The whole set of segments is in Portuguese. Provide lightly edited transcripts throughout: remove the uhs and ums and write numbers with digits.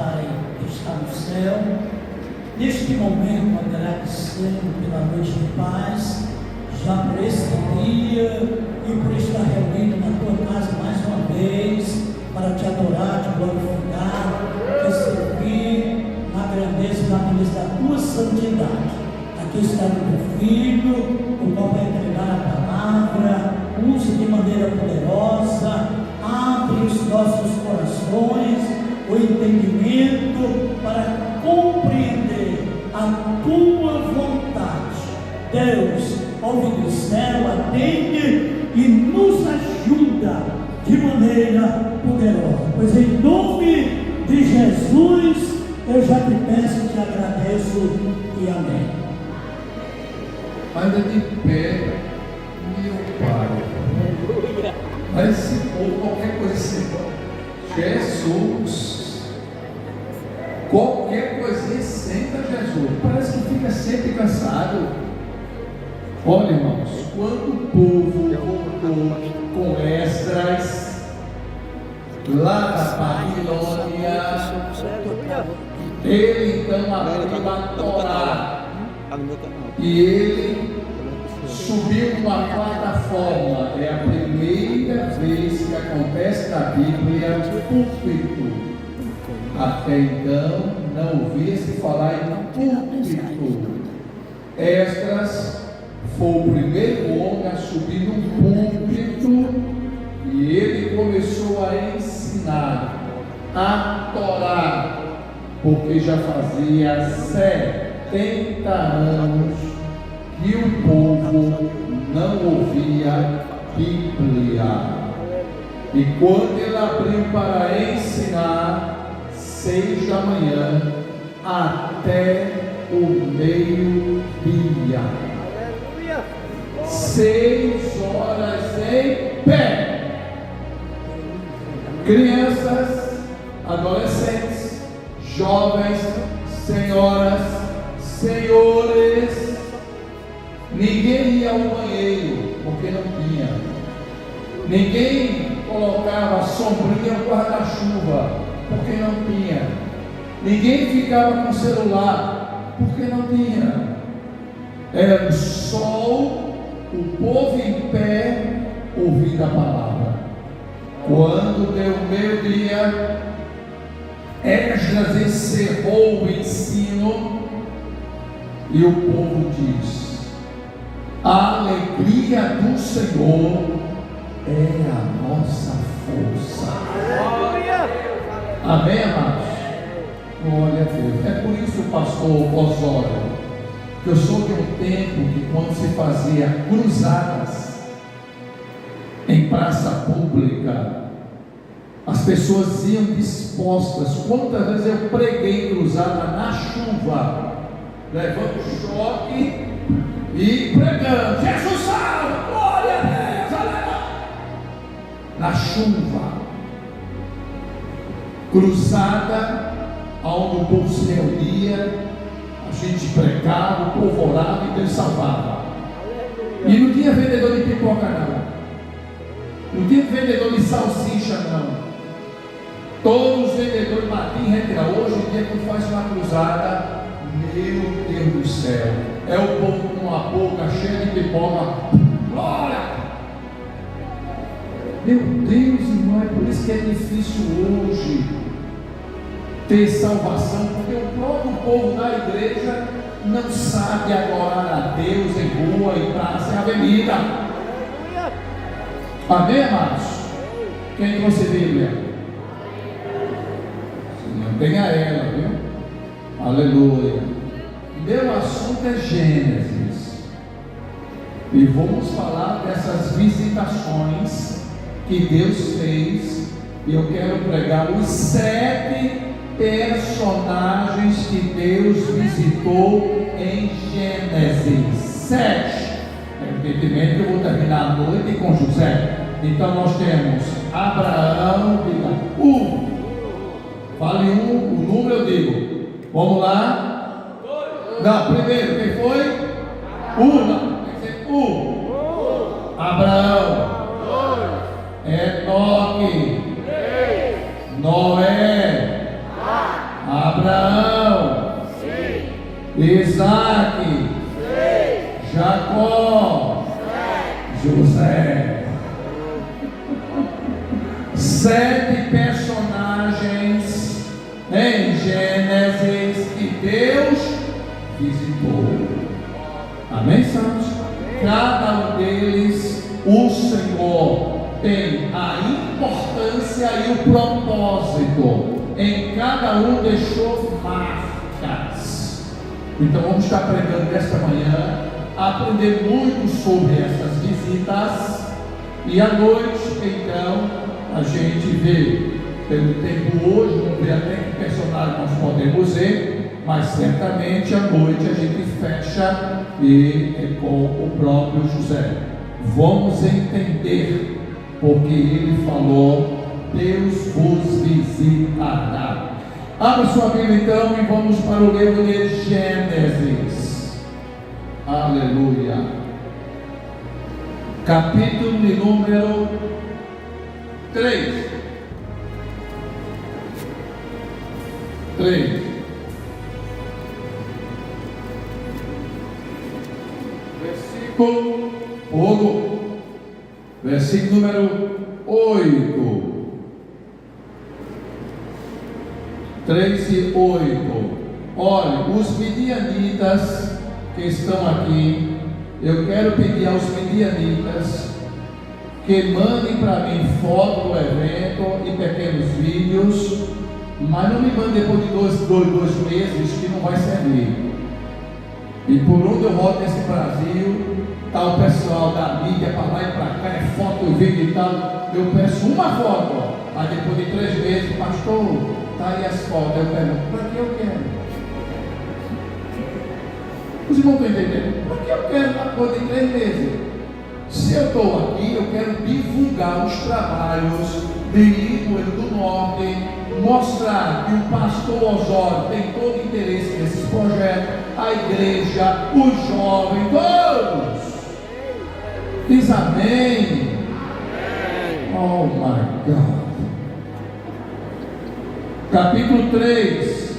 Pai que está no céu, neste momento agradecendo pela noite de paz, já por esse dia e por estar reunido na tua casa mais uma vez, para te adorar, te glorificar, te servir na grandeza e na beleza da tua santidade. Aqui está o teu Filho, o qual vai entregar a palavra, use de maneira poderosa, abre os nossos corações, o entendimento para compreender a tua vontade. Deus, ouve do céu, atende e nos ajuda de maneira poderosa, pois em nome de Jesus eu já te peço e te agradeço e amém. Anda de pé, meu Pai. Mas se for qualquer coisa assim, Jesus, qualquer coisinha senta Jesus, parece que fica sempre cansado. Olha, irmãos, quando o povo voltou com Esdras lá da Babilônia, ele então abriu a Torá e ele subiu numa plataforma. É a primeira vez que acontece na Bíblia púlpito. Até então não ouvia-se falar em púlpito. Esdras foi o primeiro homem a subir no púlpito e ele começou a ensinar a Torá, porque já fazia 70 anos que o povo não ouvia Bíblia. E quando ele abriu para ensinar, 6 da manhã até o meio-dia, 6 horas em pé, crianças, adolescentes, jovens, senhoras, senhores, ninguém ia ao banheiro porque não tinha, ninguém colocava sombrinha no guarda-chuva porque não tinha, ninguém ficava com celular porque não tinha. Era o sol, o povo em pé ouvindo a palavra. Quando deu meio-dia, Esdras encerrou o ensino e o povo diz: a alegria do Senhor é a nossa força. Amém, amados? Glória a Deus. É por isso, pastor Osório, que eu sou de um tempo que quando se fazia cruzadas em praça pública, as pessoas iam dispostas. Quantas vezes eu preguei cruzada na chuva, levando choque e pregando: Jesus salva, glória a Deus, aleluia. Na chuva, cruzada, onde o povo se reunia, a gente pregava, o povo orava e Deus salvava. E não tinha vendedor de pipoca, não tinha vendedor de salsicha, não. Todos os vendedores batiam em retira. Hoje em dia, quando faz uma cruzada, meu Deus do céu, é o povo com uma boca cheia de pipoca. Glória! Meu Deus, irmão, é por isso que é difícil hoje ter salvação, porque o próprio povo da igreja não sabe adorar a Deus em rua, em praça, em avenida. Amém, amados? Quem trouxe Bíblia? Tenha ela, viu? Aleluia. Meu assunto é Gênesis, e vamos falar dessas visitações que Deus fez. E eu quero pregar os 7 personagens que Deus visitou em Gênesis 7. Evidentemente eu vou terminar a noite com José. Então nós temos Abraão, fale o número eu digo. Vamos lá? Não, primeiro, quem foi? Não, tem que ser Abraão, Enoque, Noé, Abraão, sim. Isaac, sim. Jacó, sim. José. 7 personagens em Gênesis que Deus visitou. Amém, santos? Cada um deles, o Senhor tem a importância e o propósito. Em cada um deixou marcas. Então vamos estar pregando nesta manhã, aprender muito sobre essas visitas. E à noite, então, a gente vê, pelo tempo hoje, não vê até que personagem nós podemos ver, mas certamente à noite a gente fecha com o próprio José. Vamos entender, porque ele falou: Deus vos visitará. Abra sua Bíblia então e vamos para o livro de Gênesis. Aleluia. Capítulo de número 3. Versículo número 8. 3 e 8. Olha, os midianitas que estão aqui, eu quero pedir aos midianitas que mandem para mim foto do evento e pequenos vídeos, mas não me mandem depois de dois meses, que não vai servir. E por onde eu rodo nesse Brasil, está o pessoal da mídia para lá e para cá, é foto, vídeo e tal. Eu peço uma foto, aí depois de 3 meses, pastor, está aí as fotos. Eu pergunto: para que eu quero? Os irmãos estão entendendo? Para que eu quero depois de 3 meses? Se eu estou aqui, eu quero divulgar os trabalhos de Limoeiro do Norte, mostrar que o pastor Osório tem todo interesse nesses projetos, a igreja, os jovens, todos. Diz amém. Oh my God. Capítulo 3,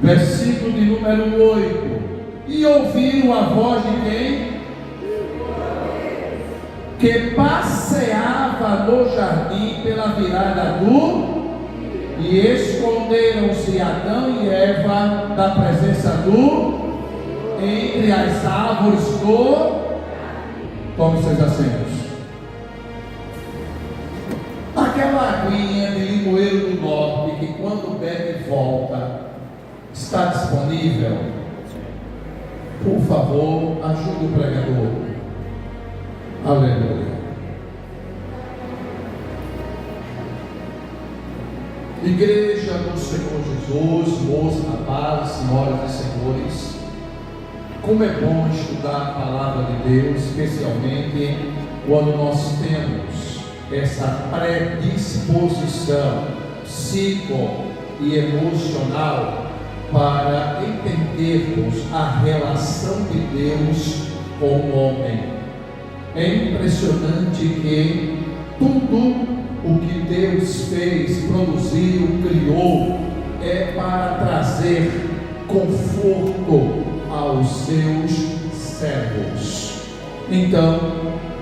versículo de número 8. E ouviram a voz de quem? Que passeava no jardim pela virada do, e esconderam-se Adão e Eva da presença do, entre as árvores do. Tome seus assentos. Aquela aguinha de Limoeiro do Norte, que quando bebe volta, está disponível? Por favor, ajude o pregador. Aleluia. Igreja do Senhor Jesus, moços, rapazes, senhoras e senhores, como é bom estudar a palavra de Deus, especialmente quando nós temos essa predisposição psico e emocional para entendermos a relação de Deus com o homem. É impressionante que tudo o que Deus fez, produziu, criou, é para trazer conforto aos seus servos. Então,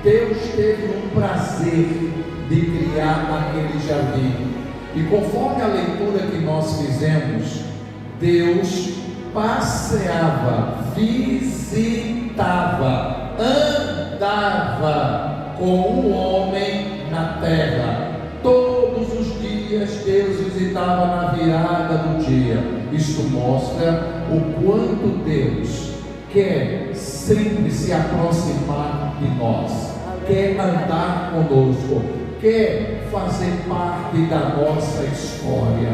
Deus teve um prazer de criar aquele jardim. E conforme a leitura que nós fizemos, Deus passeava, visitava, andava com o homem na terra. Todos os dias Deus visitava na virada do dia. Isto mostra o quanto Deus quer sempre se aproximar de nós, quer andar conosco, quer fazer parte da nossa história.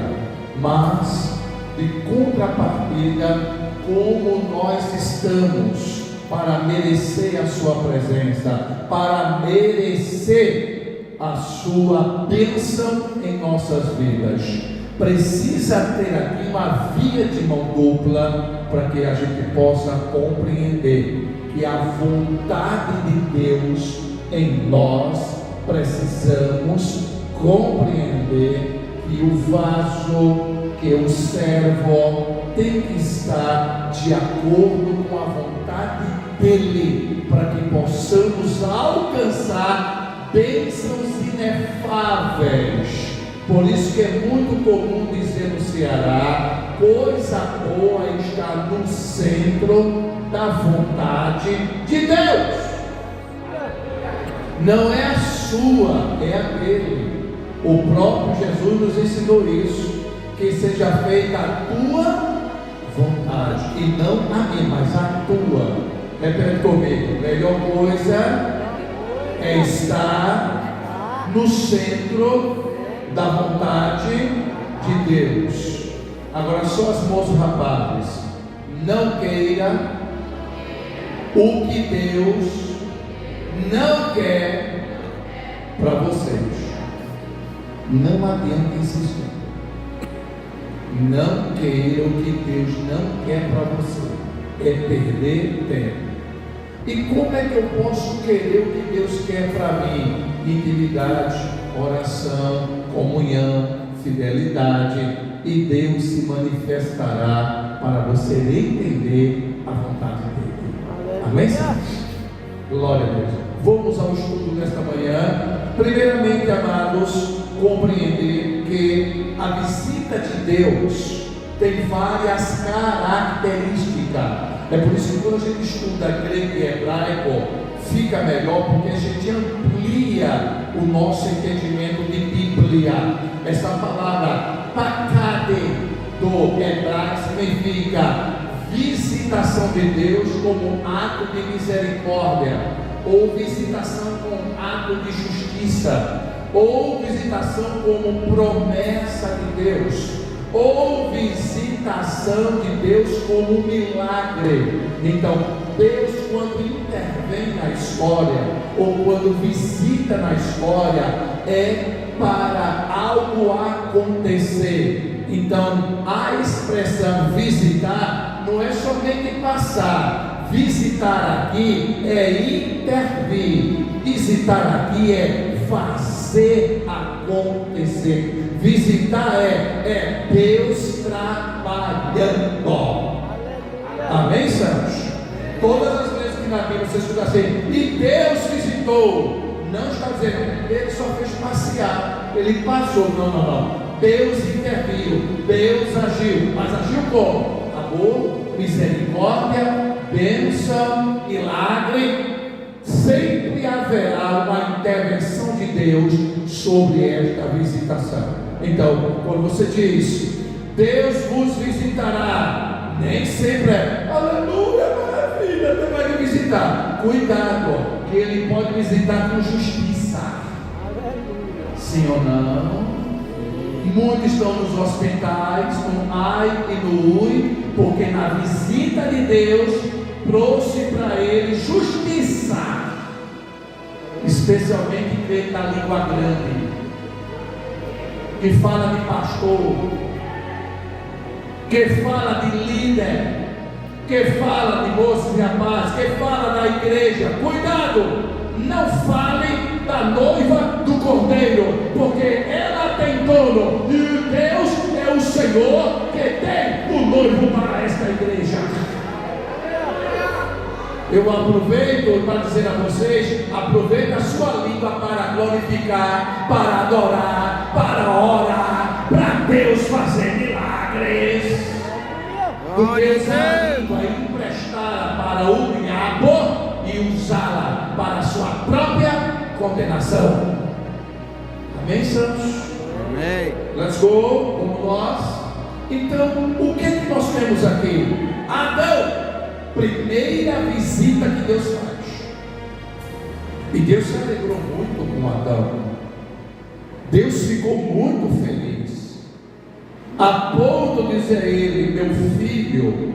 Mas, de contrapartida, como nós estamos para merecer a sua presença, para merecer a sua bênção em nossas vidas. Precisa ter aqui uma via de mão dupla para que a gente possa compreender que a vontade de Deus em nós, precisamos compreender que o vaso, que o servo tem que estar de acordo com a vontade dele, para que possamos alcançar bênçãos inefáveis. Por isso que é muito comum dizer no Ceará: coisa boa está no centro da vontade de Deus. Não é a sua, é a dele. O próprio Jesus nos ensinou isso: que seja feita a tua vontade, e não a minha, mas a tua. Repete comigo: melhor coisa é estar no centro da vontade de Deus. Agora, só as moças, rapazes, não queira o que Deus não quer para vocês. Não adianta insistir. Não queira o que Deus não quer para você. É perder tempo. E como é que eu posso querer o que Deus quer para mim? Intimidade, oração, comunhão, fidelidade, e Deus se manifestará para você entender a vontade dele. Amém? Glória a Deus. Vamos ao estudo nesta manhã. Primeiramente, amados, compreender que a visita de Deus tem várias características. É por isso que quando a gente estuda grego e hebraico, fica melhor, porque a gente amplia o nosso entendimento de Bíblia. Essa palavra pakade do hebraico significa visitação de Deus como ato de misericórdia, ou visitação como ato de justiça, ou visitação como promessa de Deus, ou visitação de Deus como milagre. Então, Deus, quando intervém na história, ou quando visita na história, é para algo acontecer. Então, a expressão visitar não é somente passar. Visitar aqui é intervir. Visitar aqui é fazer acontecer. Visitar é Deus trabalhando. Amém, santos? Todas as vezes que na Bíblia você escuta assim, e Deus visitou, não está dizendo ele só fez passear, ele passou. Não. Deus interviu, Deus agiu. Mas agiu como? Amor, misericórdia, bênção, milagre. Sempre haverá uma intervenção de Deus sobre esta visitação. Então, quando você diz Deus vos visitará, nem sempre é aleluia, maravilha, Deus vai me visitar. Cuidado, que Ele pode visitar com justiça. Sim ou não? Muitos estão nos hospitais com ai e no ui, porque na visita de Deus trouxe para ele justiça, especialmente quem da língua grande, que fala de pastor, que fala de líder, que fala de moços e rapazes, que fala da igreja. Cuidado, não fale da noiva do cordeiro, porque ela tem dono, e Deus é o Senhor que tem o noivo para esta igreja. Eu aproveito para dizer a vocês: aproveite a sua língua para glorificar, para adorar, para orar, para Deus fazer milagres. Porque se a língua emprestada para o diabo e usá-la para a sua própria condenação. Amém, santos? Amém. Let's go, como nós. Então, o que é que nós temos aqui? Adão. Primeira visita que Deus faz. E Deus se alegrou muito com Adão. Deus ficou muito feliz, a ponto de dizer a ele: meu filho,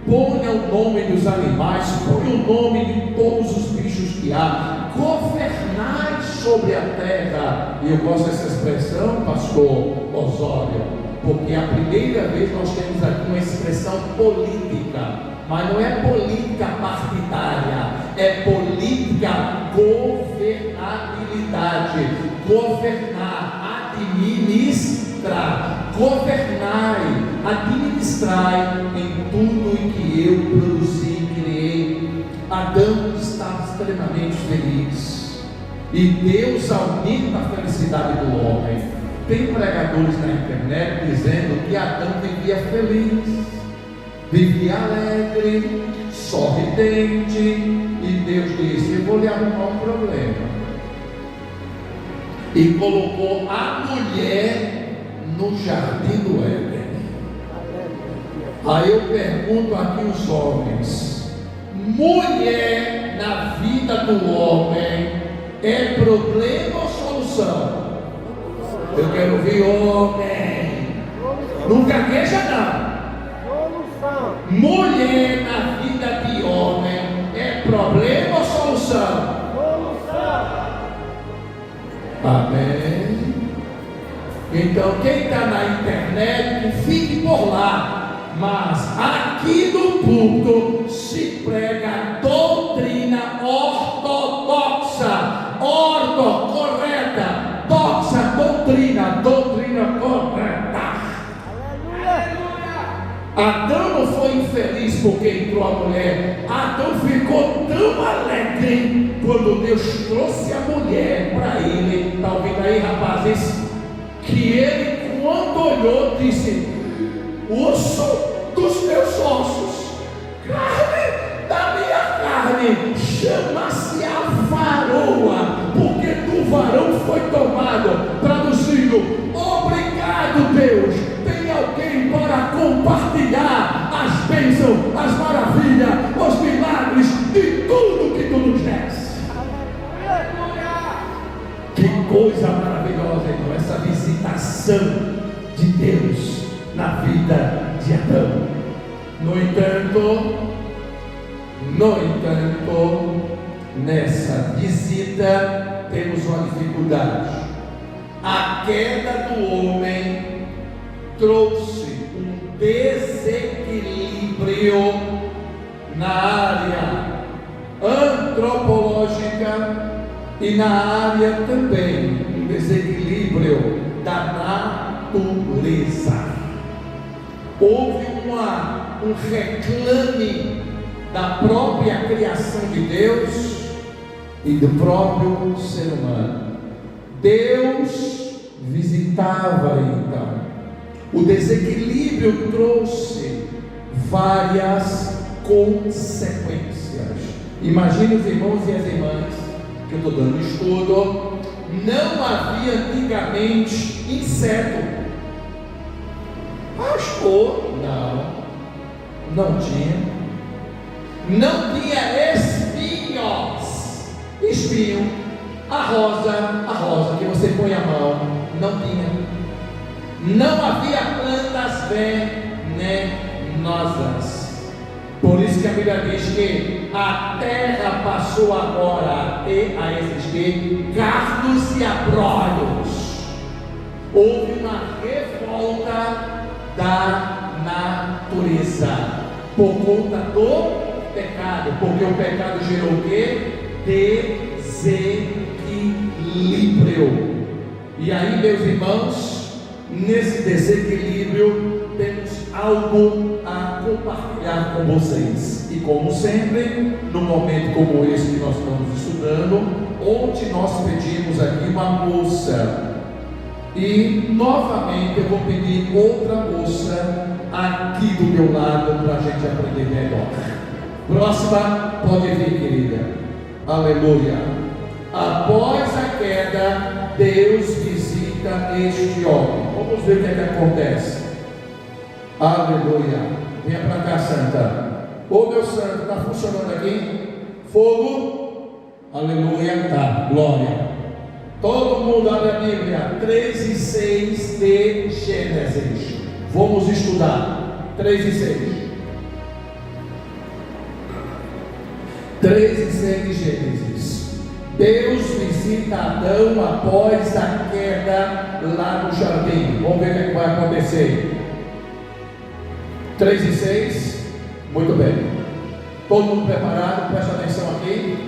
ponha o nome dos animais, ponha o nome de todos os bichos que há, governai sobre a terra. E eu gosto dessa expressão, pastor Osório, porque a primeira vez nós temos aqui uma expressão política. Mas não é política partidária, é política governabilidade, governar, administrar. administrar, governai, administrai em tudo o que eu produzi e criei. Adão estava extremamente feliz, e Deus aumenta a felicidade do homem. Tem pregadores na internet dizendo que Adão vivia feliz, vivia alegre, sorridente, e Deus disse: eu vou lhe arrumar um problema. E colocou a mulher no jardim do Éden. Aí eu pergunto aqui os homens: mulher na vida do homem é problema ou solução? Eu quero ouvir homem. Não gagueja não. Mulher na vida de homem é problema ou solução? Amém. Então quem está na internet, fique por lá. Mas aqui no culto se prega doutrina ortodoxa, correta, doutrina correta. Adão não foi infeliz porque entrou a mulher. Adão ficou tão alegre quando Deus trouxe a mulher para ele. Está ouvindo aí, rapazes? Que ele, quando olhou, disse: osso dos meus ossos, carne da minha carne, chama-se a varoa, porque do varão foi tomado. Traduzindo: obrigado, Deus, tem alguém para compartilhar as bênçãos, as maravilhas, os milagres de tudo que tu nos deste. Que coisa maravilhosa, então, essa visitação de Deus na vida de Adão. No entanto, nessa visita temos uma dificuldade. A queda do homem trouxe um desequilíbrio na área antropológica e na área também, um desequilíbrio da natureza. Houve um reclame da própria criação de Deus e do próprio ser humano. Deus visitava então. O desequilíbrio trouxe várias consequências. Imagine os irmãos e as irmãs, que eu estou dando estudo. Não havia antigamente inseto. Pastor, não tinha. Não tinha espinhos. Espinho. A rosa que você põe a mão, não tinha. Não havia plantas venenosas. Por isso que a Bíblia diz que a terra passou agora a existir cardos e abrolhos. Houve uma revolta da natureza por conta do pecado, porque o pecado gerou o quê? Desequilíbrio. E aí, meus irmãos, nesse desequilíbrio temos algo a compartilhar com vocês. E como sempre, num momento como esse que nós estamos estudando, onde nós pedimos aqui uma moça, e novamente eu vou pedir outra moça aqui do meu lado para a gente aprender melhor. Próxima, pode vir, querida. Aleluia. Após a queda, Deus visita este homem. Vamos ver o que é que acontece. Aleluia. Venha para cá, Santa. Ô meu santo, está funcionando aqui? Fogo. Aleluia. Tá. Glória. Todo mundo abre a Bíblia, 3 e 6 de Gênesis. Vamos estudar. 3 e 6. 3 e 6 de Gênesis. Deus visita Adão após a queda lá no jardim. Vamos ver o que vai acontecer. 3 e 6. Muito bem. Todo mundo preparado? Presta atenção aqui.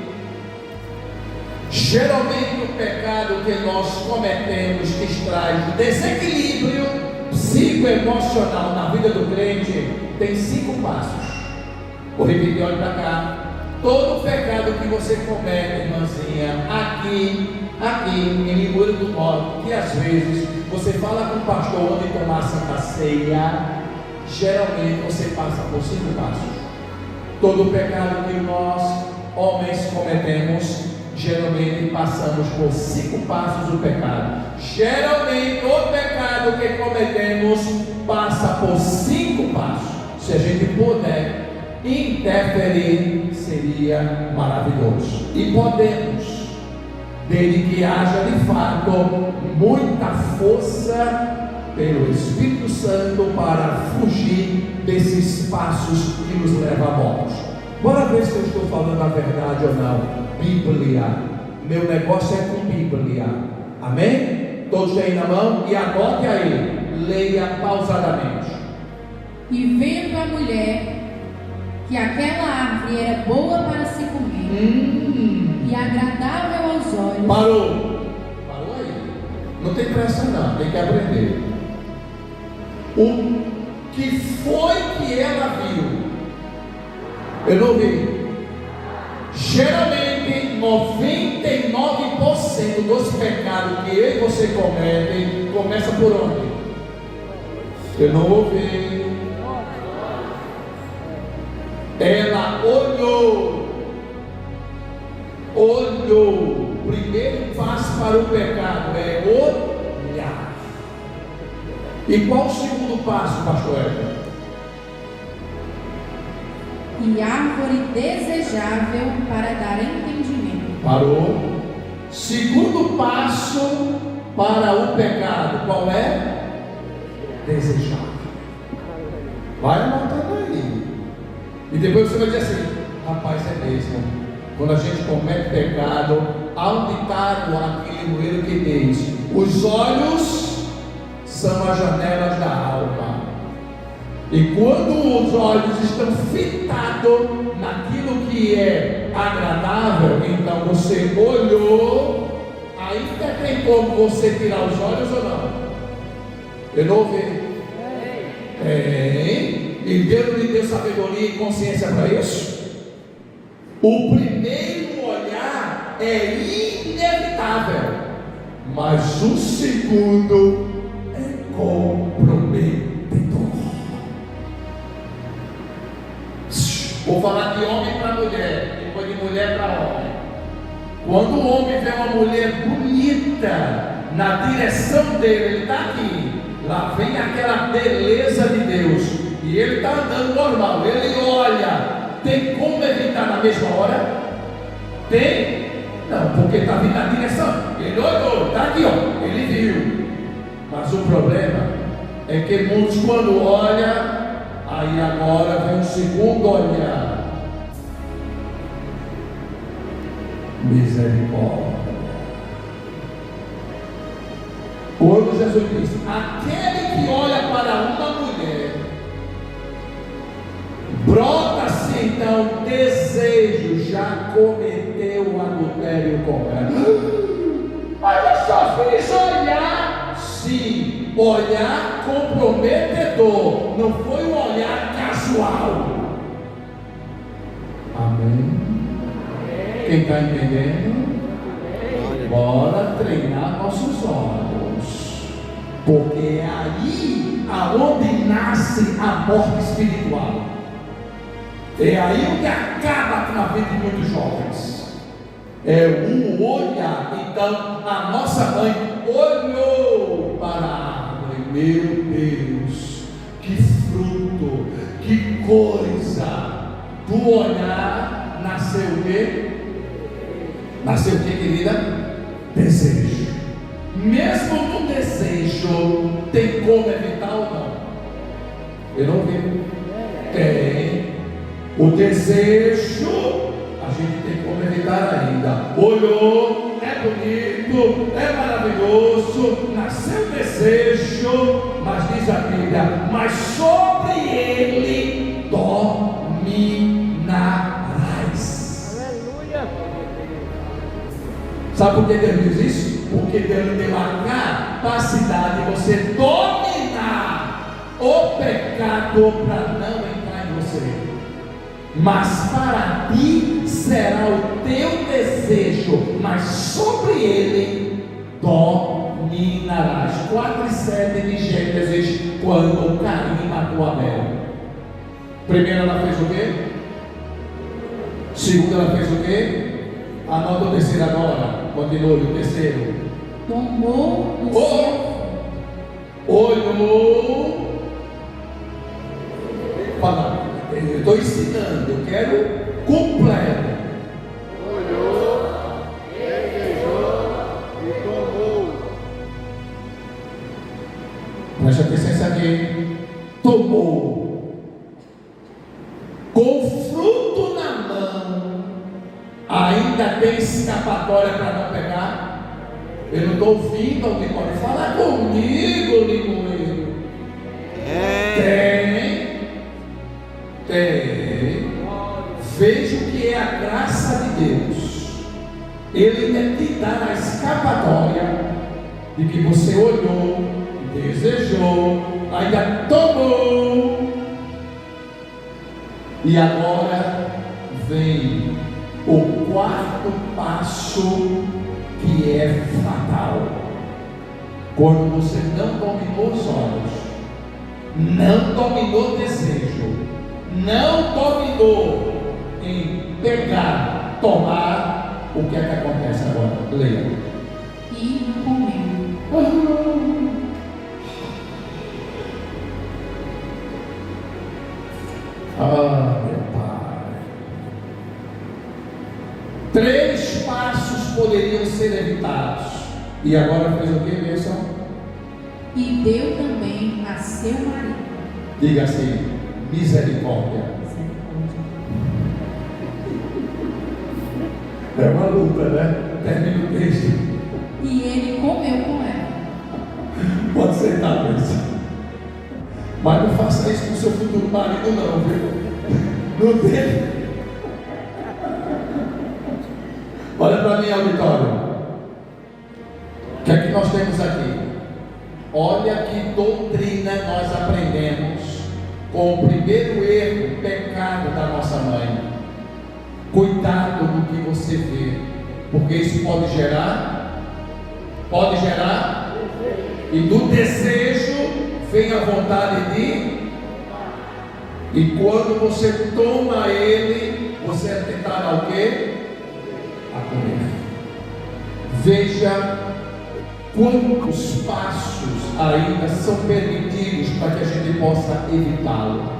Geralmente o pecado que nós cometemos que traz desequilíbrio psicoemocional na vida do crente tem 5 passos. Vou repetir, olha para cá. Todo pecado que você comete, irmãzinha, aqui em Limoeiro do Norte, que às vezes você fala com o pastor onde tomar a Santa Ceia, geralmente você passa por 5 passos. Todo pecado que nós, homens, cometemos, geralmente passamos por 5 passos do pecado. Geralmente todo pecado que cometemos passa por 5 passos. Se a gente puder interferir, seria maravilhoso. E podemos, desde que haja de fato muita força pelo Espírito Santo para fugir desses passos que nos levam à morte. Bora ver se eu estou falando a verdade ou não. Bíblia, meu negócio é com Bíblia, amém? Todos têm na mão e anote aí, leia pausadamente. E vendo a mulher que aquela árvore era boa para se comer e agradável aos olhos. Parou aí, não tem pressa não, tem que aprender. O que foi que ela viu? Eu não vi. Geralmente 99% dos pecados que eu e você cometem começa por onde? Eu não ouvi. Ela olhou. O primeiro passo para o pecado é olhar. E qual o segundo passo, pastor Edson? E árvore desejável para dar entendimento. Parou. Segundo passo para o pecado, qual é? Desejável. Vai anotando aí. E depois você vai dizer assim: rapaz, é mesmo. Quando a gente comete pecado, há um ditado aqui em Limoeiro que diz: os olhos são as janelas da alma. E quando os olhos estão fitados naquilo que é agradável, então você olhou, ainda tem como você tirar os olhos ou não? Eu não ouvi. Tem. E Deus lhe deu sabedoria e consciência para isso. O primeiro olhar é inevitável, mas o segundo é comprometedor. Vou falar de homem para mulher, depois de mulher para homem. Quando o homem vê uma mulher bonita na direção dele, ele está aqui, lá vem aquela beleza de Deus, e ele está andando normal, ele olha, tem como evitar na mesma hora? Tem? Não, porque está vindo na direção, ele olhou, está aqui, ó, ele viu. Mas o problema é que muitos, quando olham, aí agora vem um segundo olhar. Misericórdia. Quando Jesus disse: aquele que olha para uma mulher, brota-se então desejo, já cometeu o adultério com ela. Mas eu só fiz olhar. Sim, olhar comprometedor, não foi um olhar casual. Amém? Quem está entendendo? Bora treinar nossos olhos, porque é aí aonde nasce a morte espiritual. É aí onde acaba na vida de muitos jovens. É o olhar. Então a nossa mãe olhou para a árvore. Meu Deus, que fruto, que coisa. Do olhar nasceu o quê? Nasceu o que, querida? Desejo. Mesmo no desejo, tem como evitar ou não? Eu não vi. Tem. O desejo, a gente tem como evitar ainda. Olhou, é bonito, é maravilhoso, nasceu o desejo, mas diz a Bíblia: mas sobre ele dominarás. Aleluia. Sabe por que Deus diz isso? Porque Deus deu a capacidade de você dominar o pecado para não entrar em você. Mas para ti será o teu desejo, mas sobre ele dominarás. 4:7 de Gênesis, quando Caim matou Abel. Primeiro ela fez o quê? Segunda ela fez o quê? Anota o terceiro agora. Continua o terceiro. Tomou o seu. Olhou. Fala, eu estou ensinando, eu quero completo. Olhou, desejou e tomou. Preste atenção aqui. Tomou. Com fruto na mão, ainda tem escapatória para não pegar? Eu não estou ouvindo alguém pode falar comigo, Limoeiro. Tem. Veja o que é a graça de Deus. Ele ainda te dá a escapatória de que você olhou, desejou, ainda tomou. E agora vem o quarto passo, que é fatal. Quando você não dominou os olhos, não dominou o desejo, não dominou em pegar, tomar, o que é que acontece agora? Leia. E comeu. Meu Pai. 3 passos poderiam ser evitados. E agora fez o que, Wilson? E deu também a seu marido. Diga assim: misericórdia. É uma luta, né? Termina o texto. E ele comeu com ela. Pode sentar, Wilson. Mas não faça isso com o seu futuro marido, não, viu? Não tem. Olha para mim, auditório. O que é que nós temos aqui? Olha que doutrina nós aprendemos com o primeiro erro, pecado da nossa mãe. Cuidado do que você vê, porque isso pode gerar, e do desejo vem a vontade de, e quando você toma ele, você é tentado ao quê? A comer. Veja quantos passos ainda são permitidos para que a gente possa evitá-lo.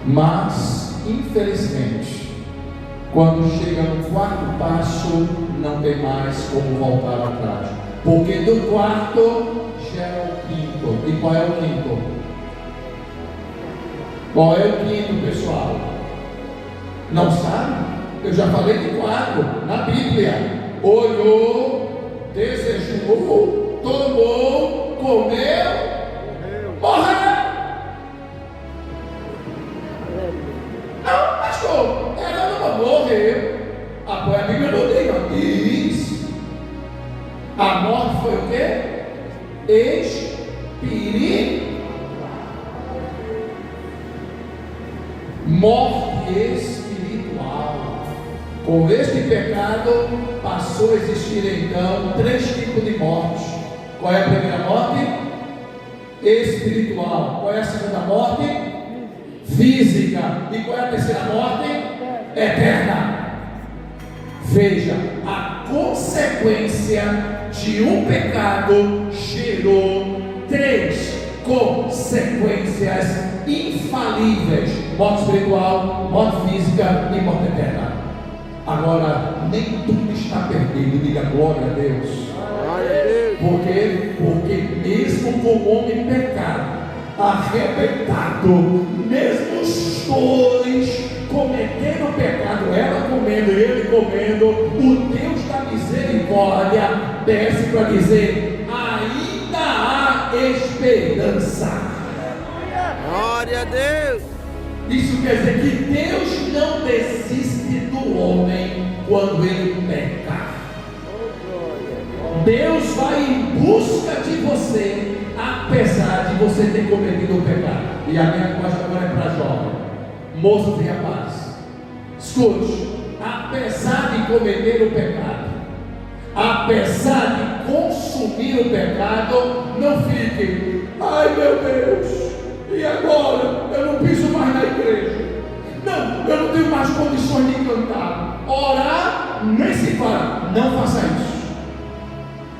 Mas, infelizmente, quando chega no quarto passo, não tem mais como voltar atrás. Porque do quarto gera o quinto. E qual é o quinto? Qual é o quinto, pessoal? Não sabe? Eu já falei de 4 na Bíblia. Olhou, desejou, tomou, comeu, morreu. Não, pastor, ela não morreu. A Bíblia não diz. A morte foi o quê? Espiritual. Morte espiritual. Com este pecado passou a existir então 3 tipos de mortes. Qual é a primeira morte? Espiritual. Qual é a segunda morte? Física. E qual é a terceira morte? Eterna. Veja, a consequência de um pecado gerou 3 consequências infalíveis: morte espiritual, morte física e morte eterna. Agora, nem tudo está perdido. Diga glória a Deus. Por quê? Porque mesmo com o homem pecado, arrebentado, mesmo os dois cometendo pecado, ela comendo, ele comendo, o Deus da misericórdia desce para dizer: ainda há esperança. Glória a Deus. Isso quer dizer que Deus não desiste do homem quando ele peca. Deus vai em busca de você, apesar de você ter cometido o pecado. E a minha linguagem agora é para jovem, moços e rapazes. Escute, apesar de cometer o pecado, apesar de consumir o pecado, não fique, ai meu Deus, e agora? Eu não piso mais na igreja. Não, eu não tenho mais condições de cantar. Orar, nem se fala. Não faça isso.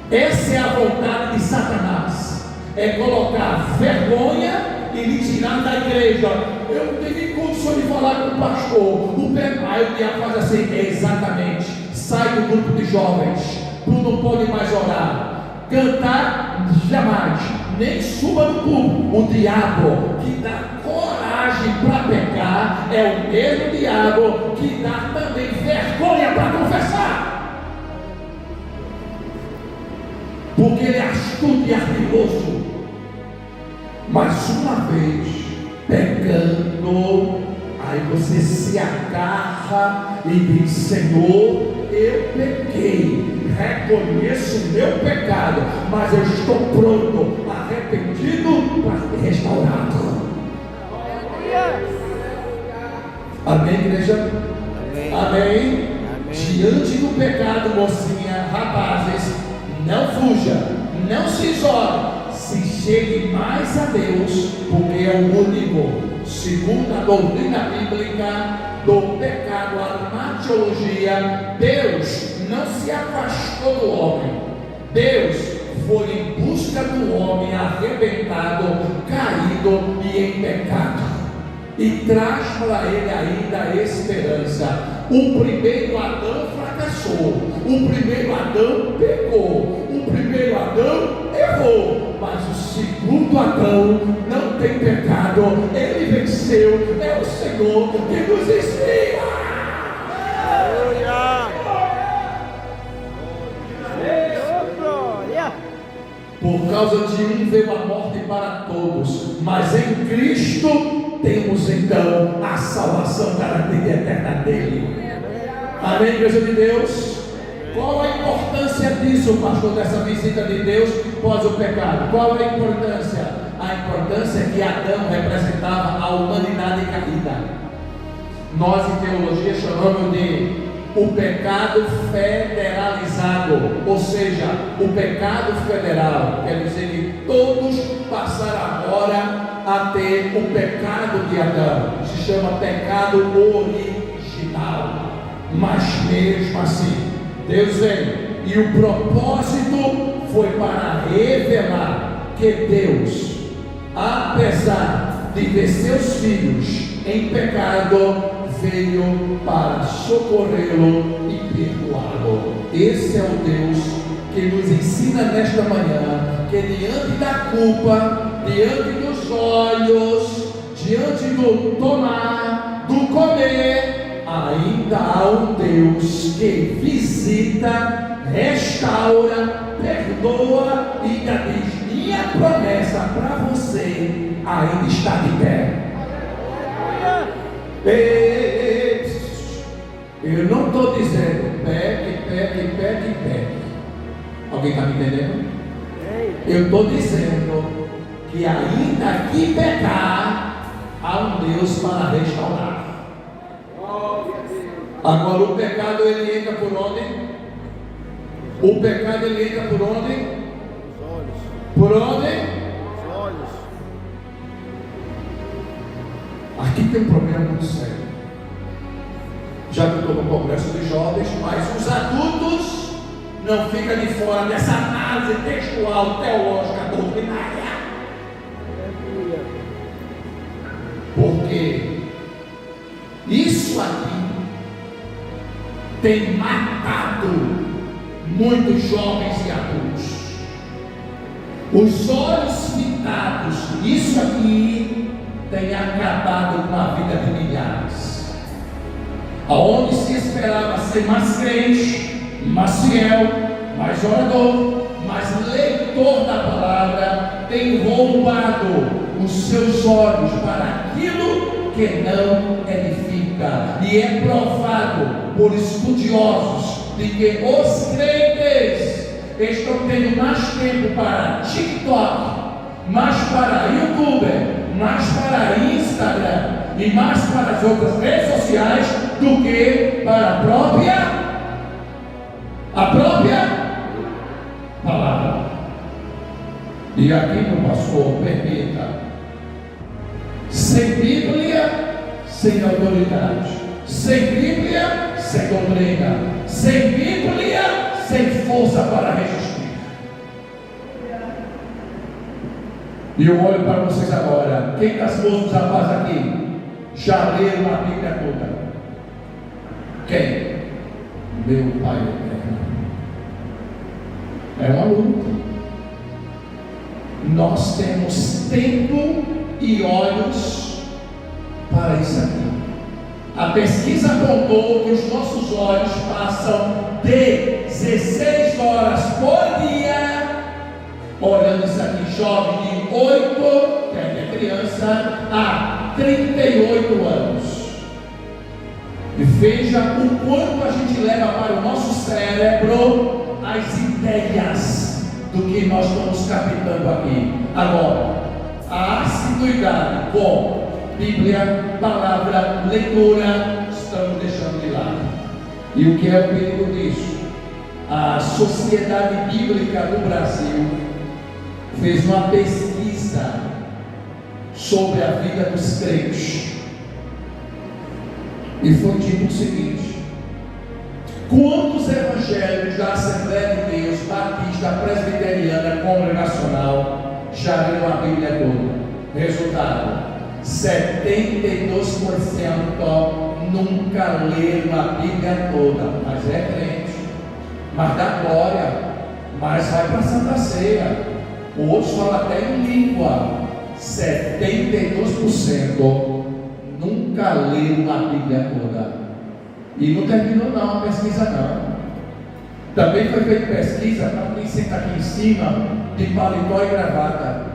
Essa é a vontade de Satanás. É colocar vergonha e lhe tirar da igreja. Eu não tenho nem condições de falar com o pastor. Aí o diabo faz assim, exatamente. Sai do grupo de jovens. Tu não pode mais orar. Cantar, jamais. Nem suba no púlpito. O diabo que dá coragem para pecar é o mesmo diabo que dá também vergonha para confessar. Porque ele é astuto e ardiloso. Mas uma vez pecando, aí você se agarra e diz: Senhor, eu pequei, reconheço o meu pecado, mas eu estou pronto, arrependido, para ser restaurado. Amém, igreja? Amém. Amém. Amém. Diante do pecado, mocinha, rapazes, não fuja, não se isole, se chegue mais a Deus, porque é o único, segundo a doutrina bíblica do pecado, a martiologia. Deus não se afastou do homem. Deus foi em busca do homem arrebentado, caído e em pecado, e traz para ele ainda a esperança. O primeiro Adão fracassou, o primeiro Adão pecou, o primeiro Adão errou, mas o segundo Adão não tem pecado, ele venceu. É o Senhor que nos inspira. Por causa de um veio a morte para todos, mas em Cristo temos então a salvação garantida eterna dele. Amém, igreja de Deus? Qual a importância disso, pastor, dessa visita de Deus pós o pecado? Qual é a importância? A importância é que Adão representava a humanidade caída. Nós em teologia chamamos de o pecado federalizado, ou seja, o pecado federal, quer dizer que todos passaram agora a ter o pecado de Adão. Se chama pecado original. Mas mesmo assim, Deus veio, e o propósito foi para revelar que Deus, apesar de ver seus filhos em pecado, veio para socorrê-lo e perdoá-lo. Esse é o Deus que nos ensina nesta manhã que diante da culpa, diante dos olhos, diante do tomar, do comer, ainda há um Deus que visita, restaura, perdoa e ainda diz: minha promessa para você ainda está de pé. Eu não estou dizendo peque. Alguém está me entendendo? Eu estou dizendo que ainda que pecar, há um Deus para restaurar. Agora o pecado ele entra por onde? O pecado ele entra por onde? Os olhos. Por onde? Os olhos. Aqui tem um problema muito sério. Já que eu estou no congresso de jovens, mas os adultos não ficam de fora dessa análise textual, teológica, doutrinária. Porque isso aqui tem matado muitos jovens e adultos. Os olhos fitados, isso aqui tem acabado com a vida de milhares. Aonde se esperava ser mais crente, mais fiel, mais orador, mais leitor da palavra, tem roubado os seus olhos para aquilo que não edifica. E é provado por estudiosos de que os crentes estão tendo mais tempo para TikTok, mais para YouTube, mais para Instagram e mais para as outras redes sociais do que para a própria palavra. E aqui, meu pastor, permita, sem Bíblia, sem autoridade, sem Bíblia, sem doutrina, sem Bíblia, sem força para resistir. E eu olho para vocês agora. Quem das moças rapazes aqui já leram a Bíblia toda? Quem? Meu Pai eterno. É uma luta. Nós temos tempo e olhos para isso aqui. A pesquisa apontou que os nossos olhos passam 16 horas por dia olhando isso aqui. Jovem de 8, que é criança, a 38 anos. E veja o quanto a gente leva para o nosso cérebro as ideias do que nós estamos captando aqui. Agora, a assiduidade com Bíblia, palavra, leitura, estamos deixando de lado. E o que é o perigo disso? A Sociedade Bíblica do Brasil fez uma pesquisa sobre a vida dos crentes. E foi tipo o seguinte: quantos evangélicos da Assembleia de Deus, Batista, Presbiteriana, Congregacional já leram a Bíblia toda? Resultado: 72% nunca leram a Bíblia toda, mas é crente, mas dá glória, mas vai para a Santa Ceia. Outros falam até em língua. 72% nunca leram a Bíblia toda. E não terminou não a pesquisa não. Também foi feita pesquisa para quem senta aqui em cima de paletó e gravata.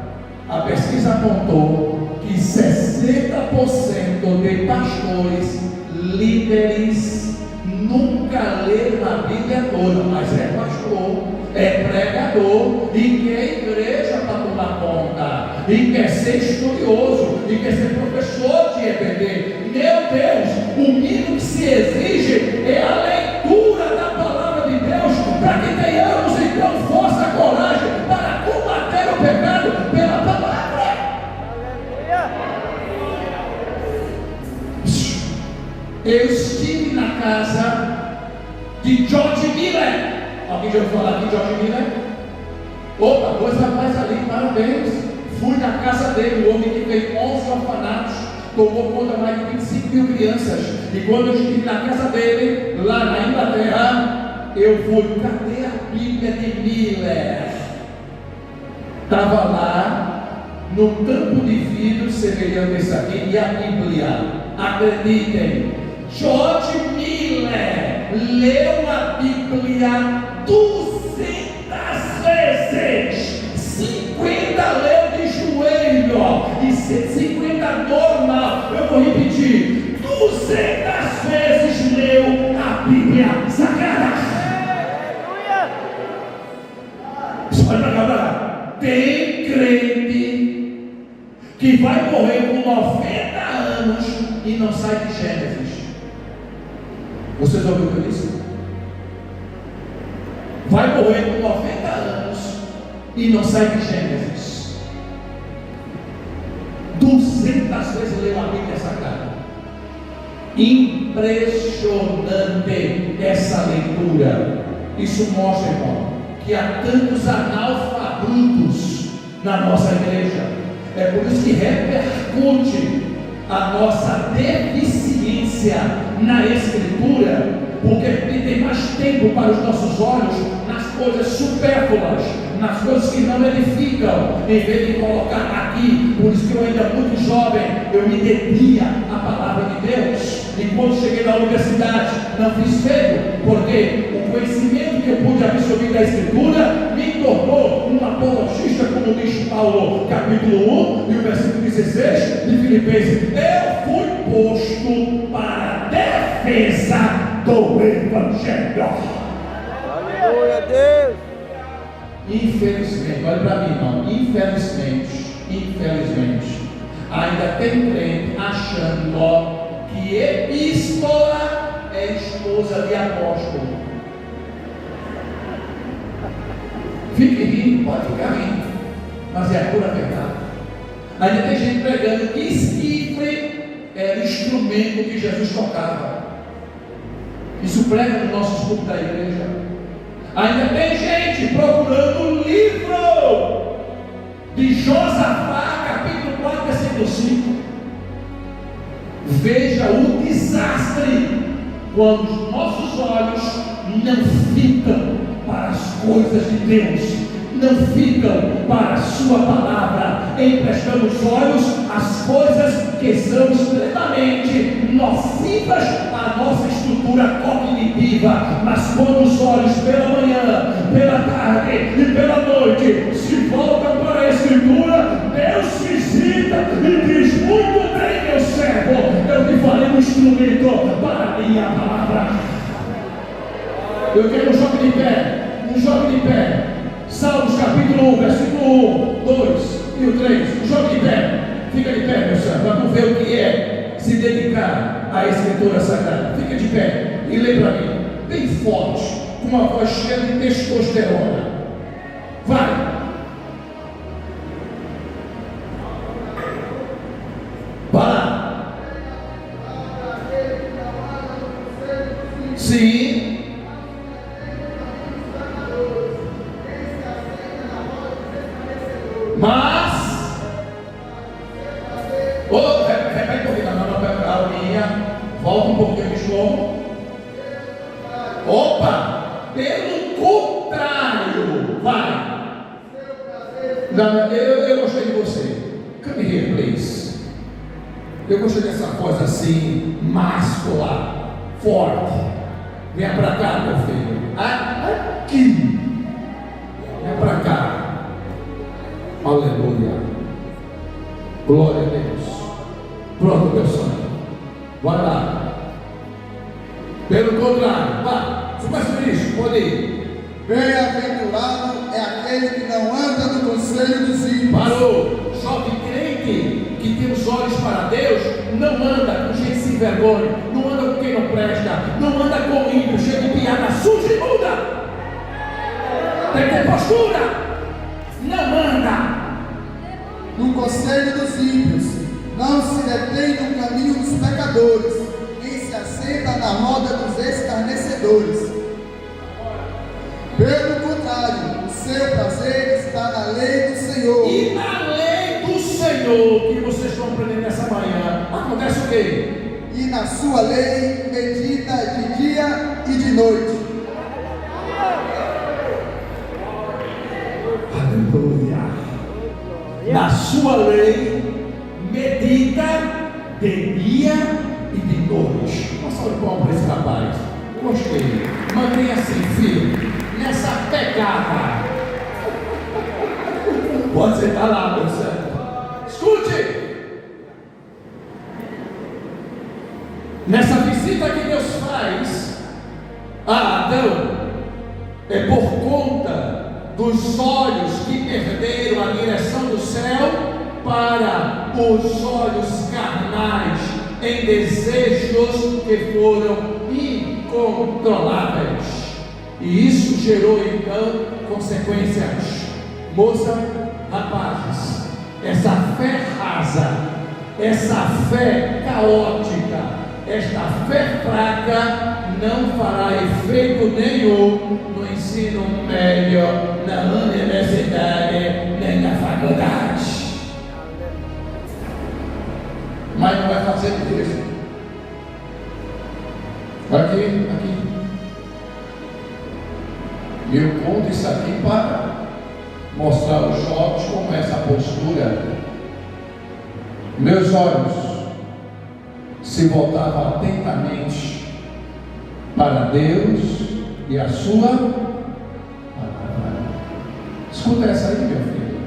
A pesquisa apontou que 60% de pastores, líderes, nunca leram a Bíblia toda, mas é pastor, é pregador e quer igreja para tomar conta, e quer ser estudioso, e quer ser professor de EBD. Meu Deus, o mínimo que se exige é a leitura da palavra de Deus, para que tenhamos então força e coragem para combater o pecado pela palavra. Eu estive na casa de George Miller. Alguém já ouviu falar de George Miller? Opa, dois rapazes ali, parabéns. Fui na casa dele, o homem que fez 11 orfanatos, tomou conta de mais de 25 mil crianças. E quando eu estive na casa dele, lá na Inglaterra, eu fui, cadê a Bíblia de Miller? Estava lá, no tampo de vidro, semelhante a isso aqui, e a Bíblia, acreditem, George Miller leu a Bíblia 200 vezes, 50 leu de joelho e 150 normal. Eu vou repetir: 200 vezes leu a Bíblia Sagrada. Olha para cá, lá. Tem crente que vai morrer com 90 anos e não sai de Gênesis. Vocês ouviram o que eu disse? Vai morrer com 90 anos e não sai de Gênesis. 200 vezes leu a Bíblia Sagrada. Impressionante essa leitura. Isso mostra, irmão, que há tantos analfabetos na nossa igreja. É por isso que repercute a nossa deficiência na Escritura, porque tem mais tempo para os nossos olhos nas coisas supérfluas, nas coisas que não edificam, em vez de colocar aqui. Por isso que eu ainda muito jovem, eu me detinha à palavra de Deus, e quando cheguei na universidade não fiz feio, porque o conhecimento que eu pude absorver da Escritura me tornou um apologista, como diz Paulo, capítulo 1 e o versículo 16 de Filipenses. Eu fui posto para a defesa do Evangelho. Aleluia, Deus. infelizmente, olha para mim, irmão, infelizmente, ainda tem crente achando, ó, que epístola é esposa de apóstolo. Fique rindo, pode ficar rindo, mas é a pura verdade. Ainda tem gente pregando que esquifre era o instrumento que Jesus tocava. Isso prega nos nossos cultos da igreja. Ainda tem gente procurando o livro de Josafá, capítulo 4, versículo 5. Veja o desastre quando os nossos olhos não ficam para as coisas de Deus, não ficam para a sua palavra, emprestamos olhos às coisas que são extremamente nocivas à nossa estrutura cognitiva. Mas quando os olhos pela manhã, pela tarde e pela noite se voltam para a escritura, Deus visita e diz: muito bem, meu servo, eu te farei um instrumento para a minha palavra. Eu quero um jogo de pé, Salmos capítulo 1, versículo 1, 2 e o 3, um jogo de pé, fica de pé, meu senhor, para tu ver o que é se dedicar à escritura sagrada. Fica de pé e lê para mim, bem forte, com uma voz cheia de testosterona. Vai! Para! Sim! Mas, repete um pouquinho, não, calminha, volta um pouquinho de som. Opa, pelo contrário, vai. Não, eu gostei de você. Come here, please. Eu gostei dessa voz assim, máscula, forte. Venha para cá, meu filho. Aqui. Venha para cá. Aleluia. Glória a Deus. Pronto, meu sangue. Vai lá. Pelo contrário, vá. Super isso, pode ir. Bem-aventurado é aquele que não anda no conselho dos ímpios. Parou. Só que crente que tem os olhos para Deus não anda com gente sem vergonha, não anda com quem não presta, não anda com ímpio, cheio de piada suja e muda. Tem que ter postura. Não anda no conselho dos ímpios, não se detém no caminho dos pecadores, nem se assenta na roda dos escarnecedores. Pelo contrário, o seu prazer está na lei do Senhor. E na lei do Senhor, que vocês estão aprendendo nessa manhã, acontece o quê? E na sua lei medita de dia e de noite. Aleluia. Na sua lei medita de dia e de noite. Nossa, olha qual para esse rapaz. Gostei. Mantenha assim, filho, nessa pegada. Pode sentar lá, meu santo. Escute. Nessa visita que Deus faz a Adão, é por conta dos olhos que perderam a direção do céu para os olhos carnais, em desejos que foram incontroláveis. E isso gerou então consequências. Moça, rapazes, essa fé rasa, essa fé caótica, esta fé fraca não fará efeito nenhum no ensino médio, na universidade, nem na faculdade. Mas não vai fazer isso. Aqui. E eu conto isso aqui para mostrar aos jovens como é essa postura. Meus olhos se voltavam atentamente para Deus e a sua palavra. Escuta essa aí, meu filho,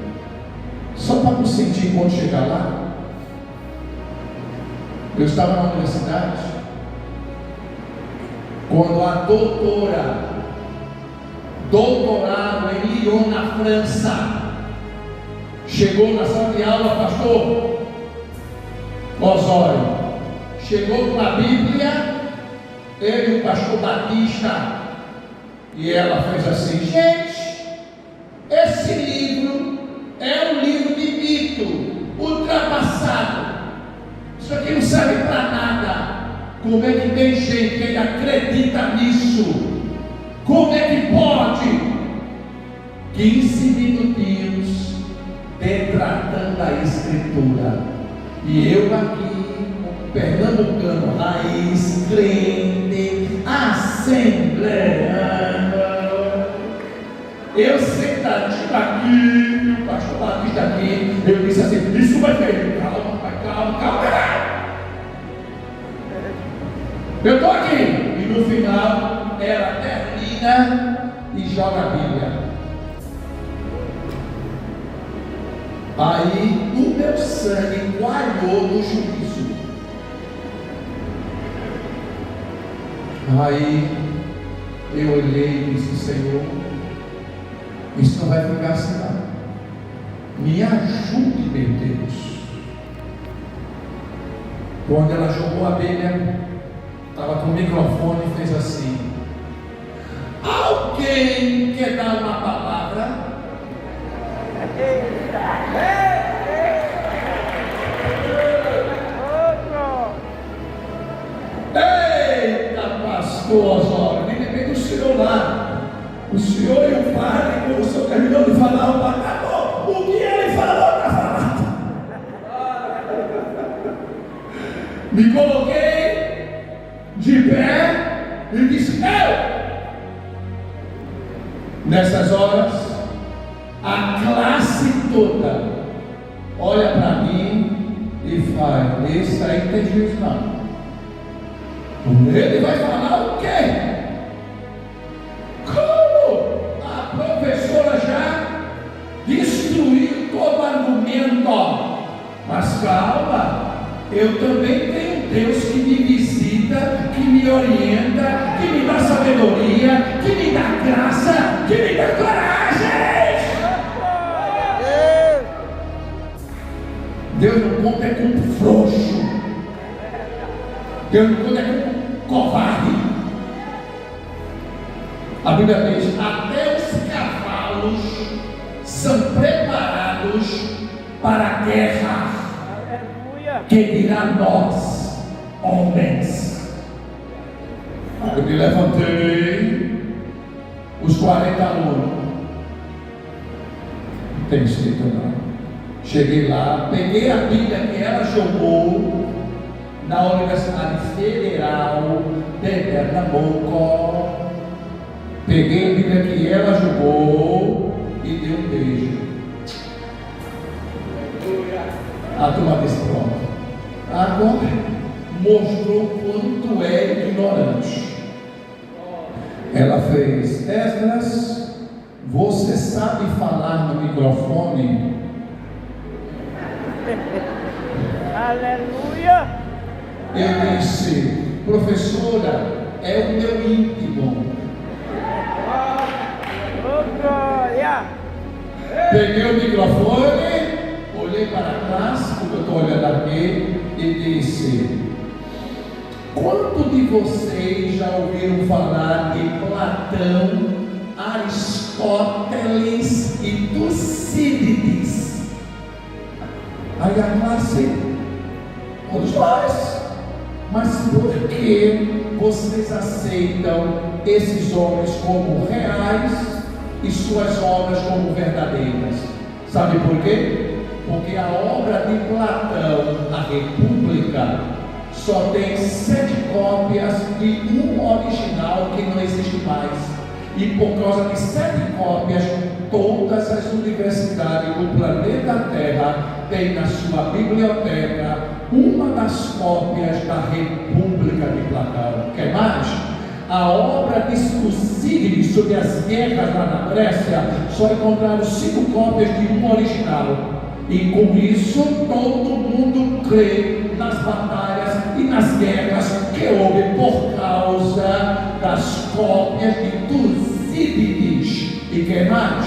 só para tu sentir quando chegar lá. Eu estava na universidade quando a doutorado em Lyon, na França. Chegou na sala de aula, pastor Osório. Chegou com a Bíblia, ele e o pastor Batista. E ela fez assim: gente, esse livro é um livro de mito, ultrapassado. Isso aqui não serve para nada. Como é que tem gente que ainda acredita nisso? Como é que pode? 15 minutinhos detratando a Escritura. E eu aqui, pernambucano, raiz, crente, assembleano, eu sentadinho aqui, o pastor Batista aqui, eu disse assim: isso vai ver, calma, pai, calma. Eu estou aqui, e no final ela termina e joga a Bíblia. Aí o meu sangue coalhou no juízo. Aí eu olhei e disse: Senhor, isso não vai ficar assim não. Me ajude, meu Deus. Quando ela jogou a Bíblia, estava com o microfone e fez assim: alguém quer dar uma palavra? Eita, pastor Osório, nem depende do senhor lá. O senhor e o padre, quando o senhor terminou de falar, o padre acabou. O que ele falou está falado. Me coloquei de pé e disse: eu. Nessas horas, a classe toda olha para mim e fala: esse aí não tem juízo não. Ele vai falar o quê? Como? A professora já destruiu todo o argumento. Mas calma, eu também tenho Deus que me visita, que me orienta, que me dá sabedoria, que me dá graça, que me dá coragem. Deus não conta com frouxo. Deus não conta com covarde. A Bíblia diz: até os cavalos são preparados para a guerra. Que dirá nós, homens? Eu me levantei, os 40 alunos, não tem escrito não. Cheguei lá, peguei a Bíblia que ela jogou na Universidade Federal de Pernambuco. Peguei a Bíblia que ela jogou e dei um beijo. A turma disse: pronto. Agora mostrou quanto é ignorante. Ela fez: Esdras, você sabe falar no microfone? Aleluia! Eu disse: professora, é o meu íntimo. Oh, glória! Peguei o microfone, olhei para a classe, porque eu estou olhando aqui, e disse: quanto de vocês já ouviram falar de Platão, Aristóteles e Tucídides? Aí a classe: todos nós. Mas por que vocês aceitam esses homens como reais e suas obras como verdadeiras? Sabe por quê? Porque a obra de Platão, a República, só tem 7 cópias e um original que não existe mais. E por causa de 7 cópias, todas as universidades do planeta Terra têm na sua biblioteca uma das cópias da República de Platão. Quer mais? A obra de Tucídides sobre as guerras lá na Grécia, só encontraram 5 cópias de um original. E com isso todo mundo crê nas batalhas e nas guerras que houve por causa das cópias de Tucídides. E quem mais?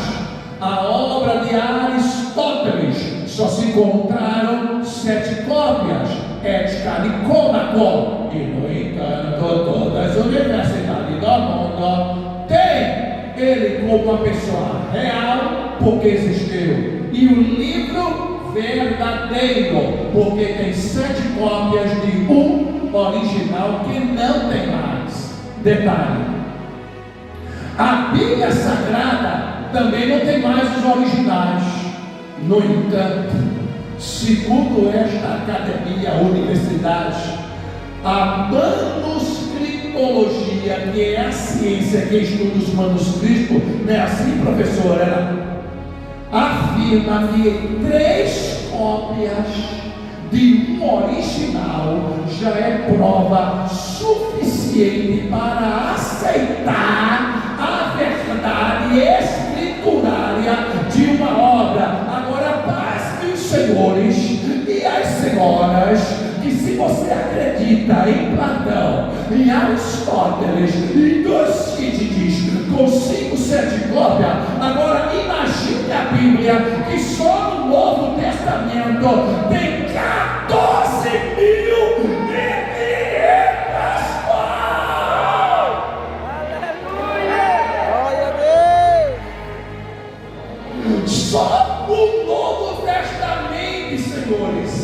a obra de Aristóteles, só se encontraram 7 cópias, Ética Nicômaco, e no entanto todas as universidades do mundo têm ele como uma pessoa real, porque existiu, e o livro verdadeiro, porque tem 7 cópias de um original que não tem mais. Detalhe: a Bíblia Sagrada também não tem mais os originais. No entanto, segundo esta academia, universidade, a manuscritologia, que é a ciência que estuda os manuscritos, não é assim, professora? Afirma que 3 cópias de um original já é prova suficiente para aceitar a verdade escriturária de uma obra. Agora, pasme os senhores e as senhoras, que se você acredita em Platão, em Aristóteles, em Tucídides, com 5, 7 cópias, agora imagine a Bíblia, que só no Novo Testamento tem 14.500 palavras. Glória a Deus. Só no Novo Testamento, senhores.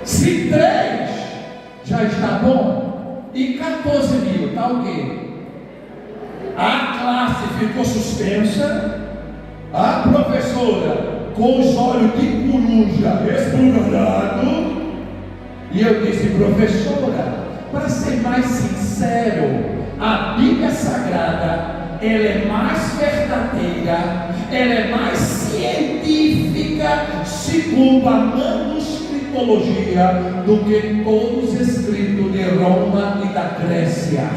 Se 3 já está bom, e 14.000 está o quê? A classe ficou suspensa, a professora com os olhos de coruja esbugalhado, e eu disse: professora, para ser mais sincero, a Bíblia Sagrada, ela é mais verdadeira, ela é mais científica, segundo a manuscritologia, do que todos os escritos de Roma e da Grécia.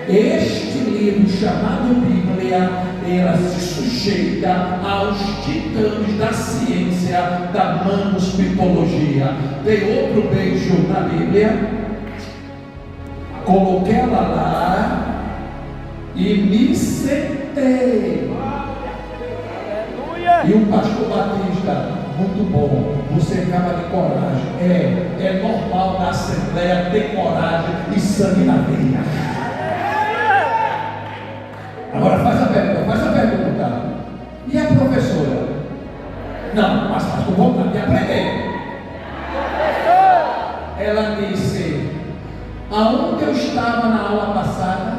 Este livro chamado Bíblia, ela se sujeita aos titãs da ciência, da manuscritologia. Tem outro beijo na Bíblia, coloquei ela lá e me sentei. Aleluia. E o pastor Batista: muito bom, você acaba de coragem. É normal na Assembleia ter coragem e sangue na veia. Agora faz a pergunta. E a professora? Não, mas faz com vontade de aprender. Ela disse: aonde eu estava na aula passada?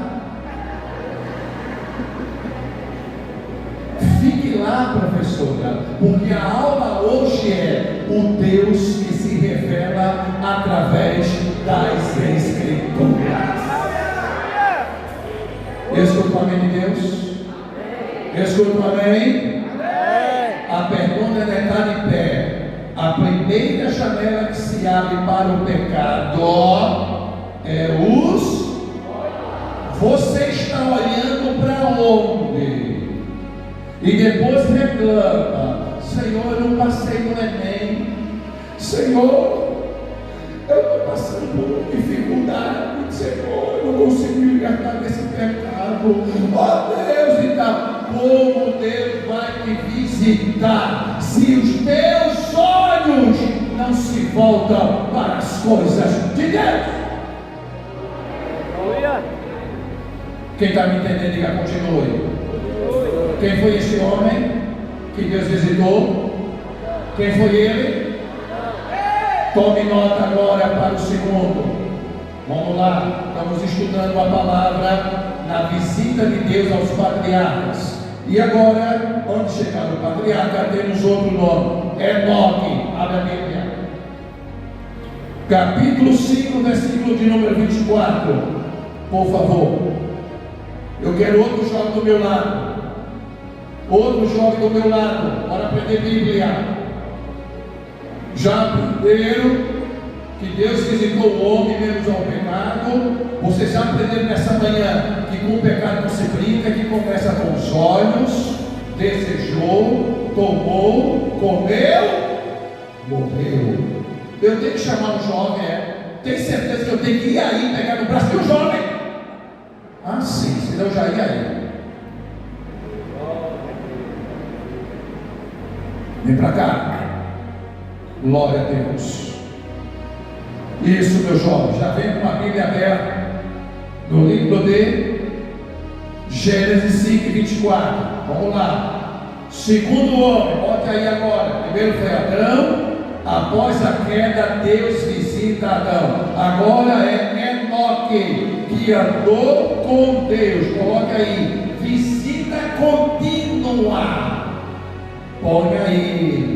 Fique lá, professora, porque a aula hoje é o Deus que se revela através das Escrituras. Escuta o amém de Deus? Escuta o amém? A pergunta é: estar de pé. A primeira janela que se abre para o pecado é os. Você está olhando para onde? E depois reclama: Senhor, eu não passei no Enem. Senhor, eu estou passando por uma dificuldade. Senhor, eu não consigo me libertar desse pecado. Oh Deus, então, como Deus vai me visitar se os teus olhos não se voltam para as coisas de Deus? Aleluia. Quem está me entendendo, diga: continue. Quem foi esse homem que Deus visitou? Quem foi ele? Tome nota agora para o segundo. Vamos lá, estamos estudando a palavra na visita de Deus aos patriarcas. E agora, onde chegar o patriarca, temos outro nome: Enoque. Abre a Bíblia, capítulo 5, versículo de número 24. Por favor. Eu quero outro jovem do meu lado. Outro jovem do meu lado. Bora aprender Bíblia. Já aprenderam que Deus visitou o homem menos ao pecado? Vocês já aprenderam nessa manhã que com o pecado não se brinca, que começa com os olhos, desejou, tomou, comeu, morreu. Eu tenho que chamar um jovem, tem certeza que eu tenho que ir aí, pegar no braço do jovem? Ah, sim, senão eu já ia aí. Vem para cá. Glória a Deus. Isso, meu jovem. Já vem com a Bíblia aberta no livro de Gênesis 5, 24. Vamos lá. Segundo homem, bote aí agora. Primeiro foi Adão. Após a queda, Deus visita Adão. Agora é Enoque, que andou com Deus. Coloque aí. Visita contínua. Põe aí.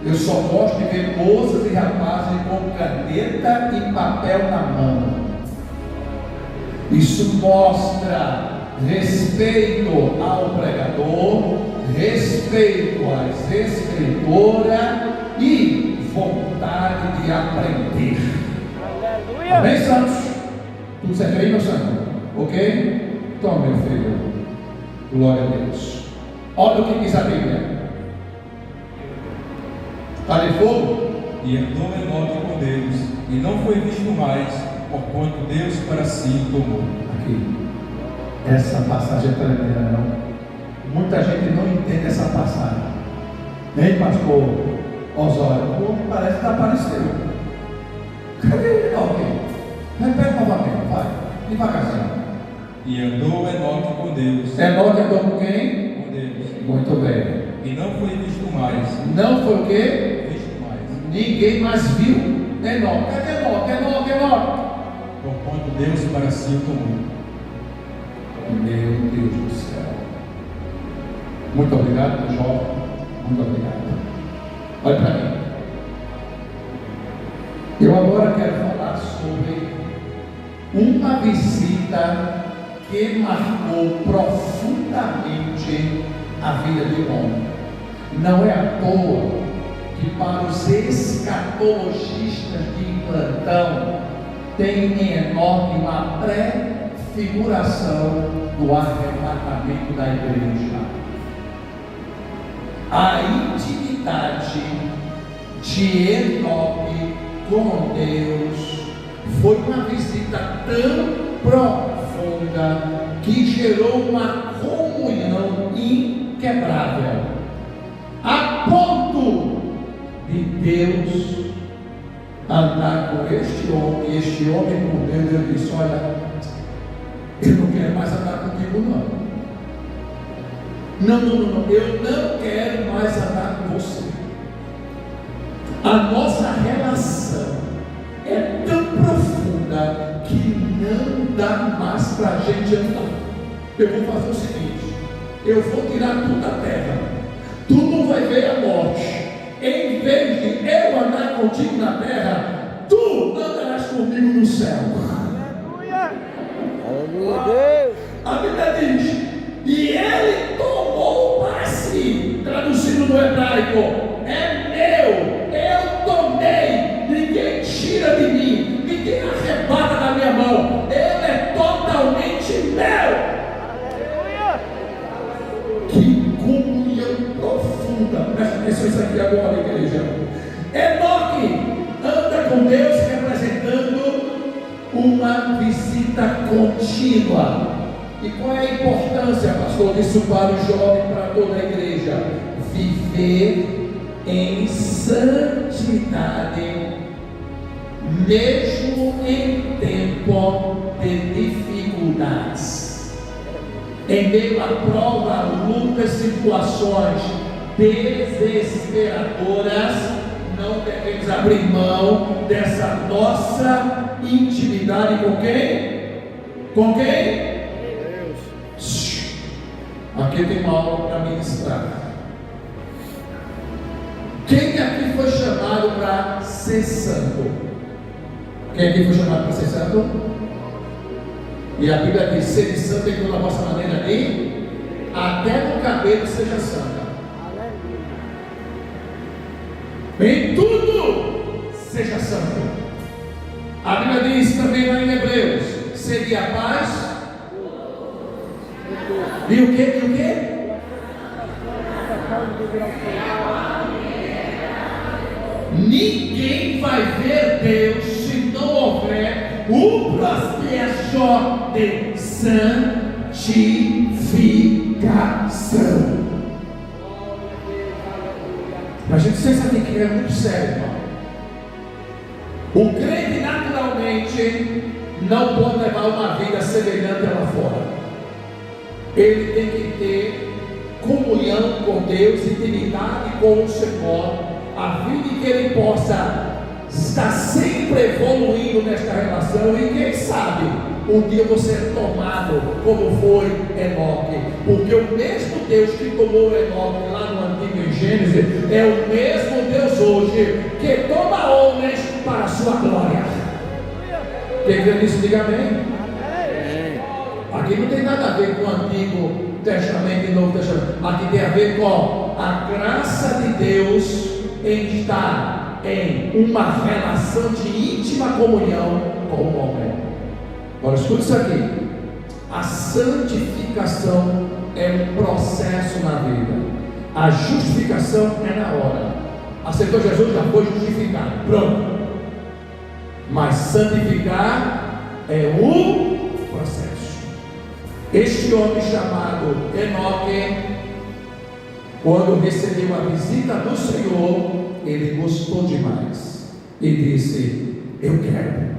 Eu só gosto de ver moças e rapazes com caneta e papel na mão. Isso mostra respeito ao pregador, respeito às escritoras e vontade de aprender. Aleluia. Amém, santos? Tudo certo aí, meu santo? Ok? Toma, meu filho. Glória a Deus. Olha o que diz a Bíblia. Está de fogo? E andou Enoque com Deus, e não foi visto mais, porquanto Deus para si o tomou. Aqui. Essa passagem é tremenda, não? Muita gente não entende essa passagem. Hein, pastor Osório? O homem parece que apareceu. Cadê Enoque? Repete novamente, vai. Devagarzinho. E andou Enoque com Deus. Enoque andou com quem? Com Deus. Muito bem. E não foi visto mais. Não foi o quê? Visto mais. Ninguém mais viu Enoque. Cadê Enoque? Porquanto Deus para si o tomou. Meu Deus do céu. Muito obrigado, meu jovem. Muito obrigado. Olha para mim. Eu agora quero falar sobre uma visita que marcou profundamente a vida de um homem. Não é à toa que para os escatologistas de plantão tem em Enoque uma pré-figuração do arrebatamento da igreja. A intimidade de Enoque com Deus foi uma visita tão profunda que gerou uma comunhão inquebrável, a ponto de Deus andar com este homem, e este homem com Deus. Ele disse: olha, eu não quero mais andar contigo não, eu não quero mais andar com você. A nossa relação é tão profunda que não dá mais para a gente andar. Eu vou fazer o seguinte: eu vou tirar tudo da terra, tu não vai ver a morte. Em vez de eu andar contigo na terra, tu andarás comigo no céu. Aleluia. Aleluia, Deus. A Bíblia diz: e ele tomou para si, traduzindo no hebraico, é meu, eu tomei, ninguém tira de mim, ninguém arrebata da minha mão, ele é totalmente meu. Aleluia. Que comunhão profunda. Presta atenção isso aqui agora, igreja. Enoque anda com Deus representando uma visita contínua. E qual é a importância, pastor, disso para o jovem, para toda a igreja? Viver em santidade, mesmo em tempo de dificuldades. Em meio a prova, lutas, situações desesperadoras, não devemos abrir mão dessa nossa intimidade com quem? Com quem? Aqui tem uma aula para ministrar. Quem aqui foi chamado para ser santo? Quem aqui foi chamado para ser santo? E a Bíblia diz: ser santo em toda a vossa maneira de, até no cabelo seja santa. Em tudo seja santo. A Bíblia diz também lá em Hebreus: seria a paz. E o que? Ninguém vai ver Deus se não houver o processo de santificação. gente pensa que é muito sério, irmão. O crente naturalmente não pode levar uma vida semelhante lá fora. Ele tem que ter comunhão com Deus, intimidade com o Senhor, a fim de que ele possa estar sempre evoluindo nesta relação. E quem sabe um dia você é tomado como foi Enoque, porque o mesmo Deus que tomou Enoque lá no Antigo em Gênesis é o mesmo Deus hoje que toma homens para a sua glória. Quem crê nisso, diga amém. Aqui não tem nada a ver com o Antigo Testamento e Novo Testamento. Aqui tem a ver com a graça de Deus em estar em uma relação de íntima comunhão com o homem. Agora escuta isso aqui. A santificação é um processo na vida. A justificação é na hora. Aceitou Jesus, já foi justificado. Pronto. Mas santificar é um processo. Este homem chamado Enoque, quando recebeu a visita do Senhor, ele gostou demais e disse: eu quero.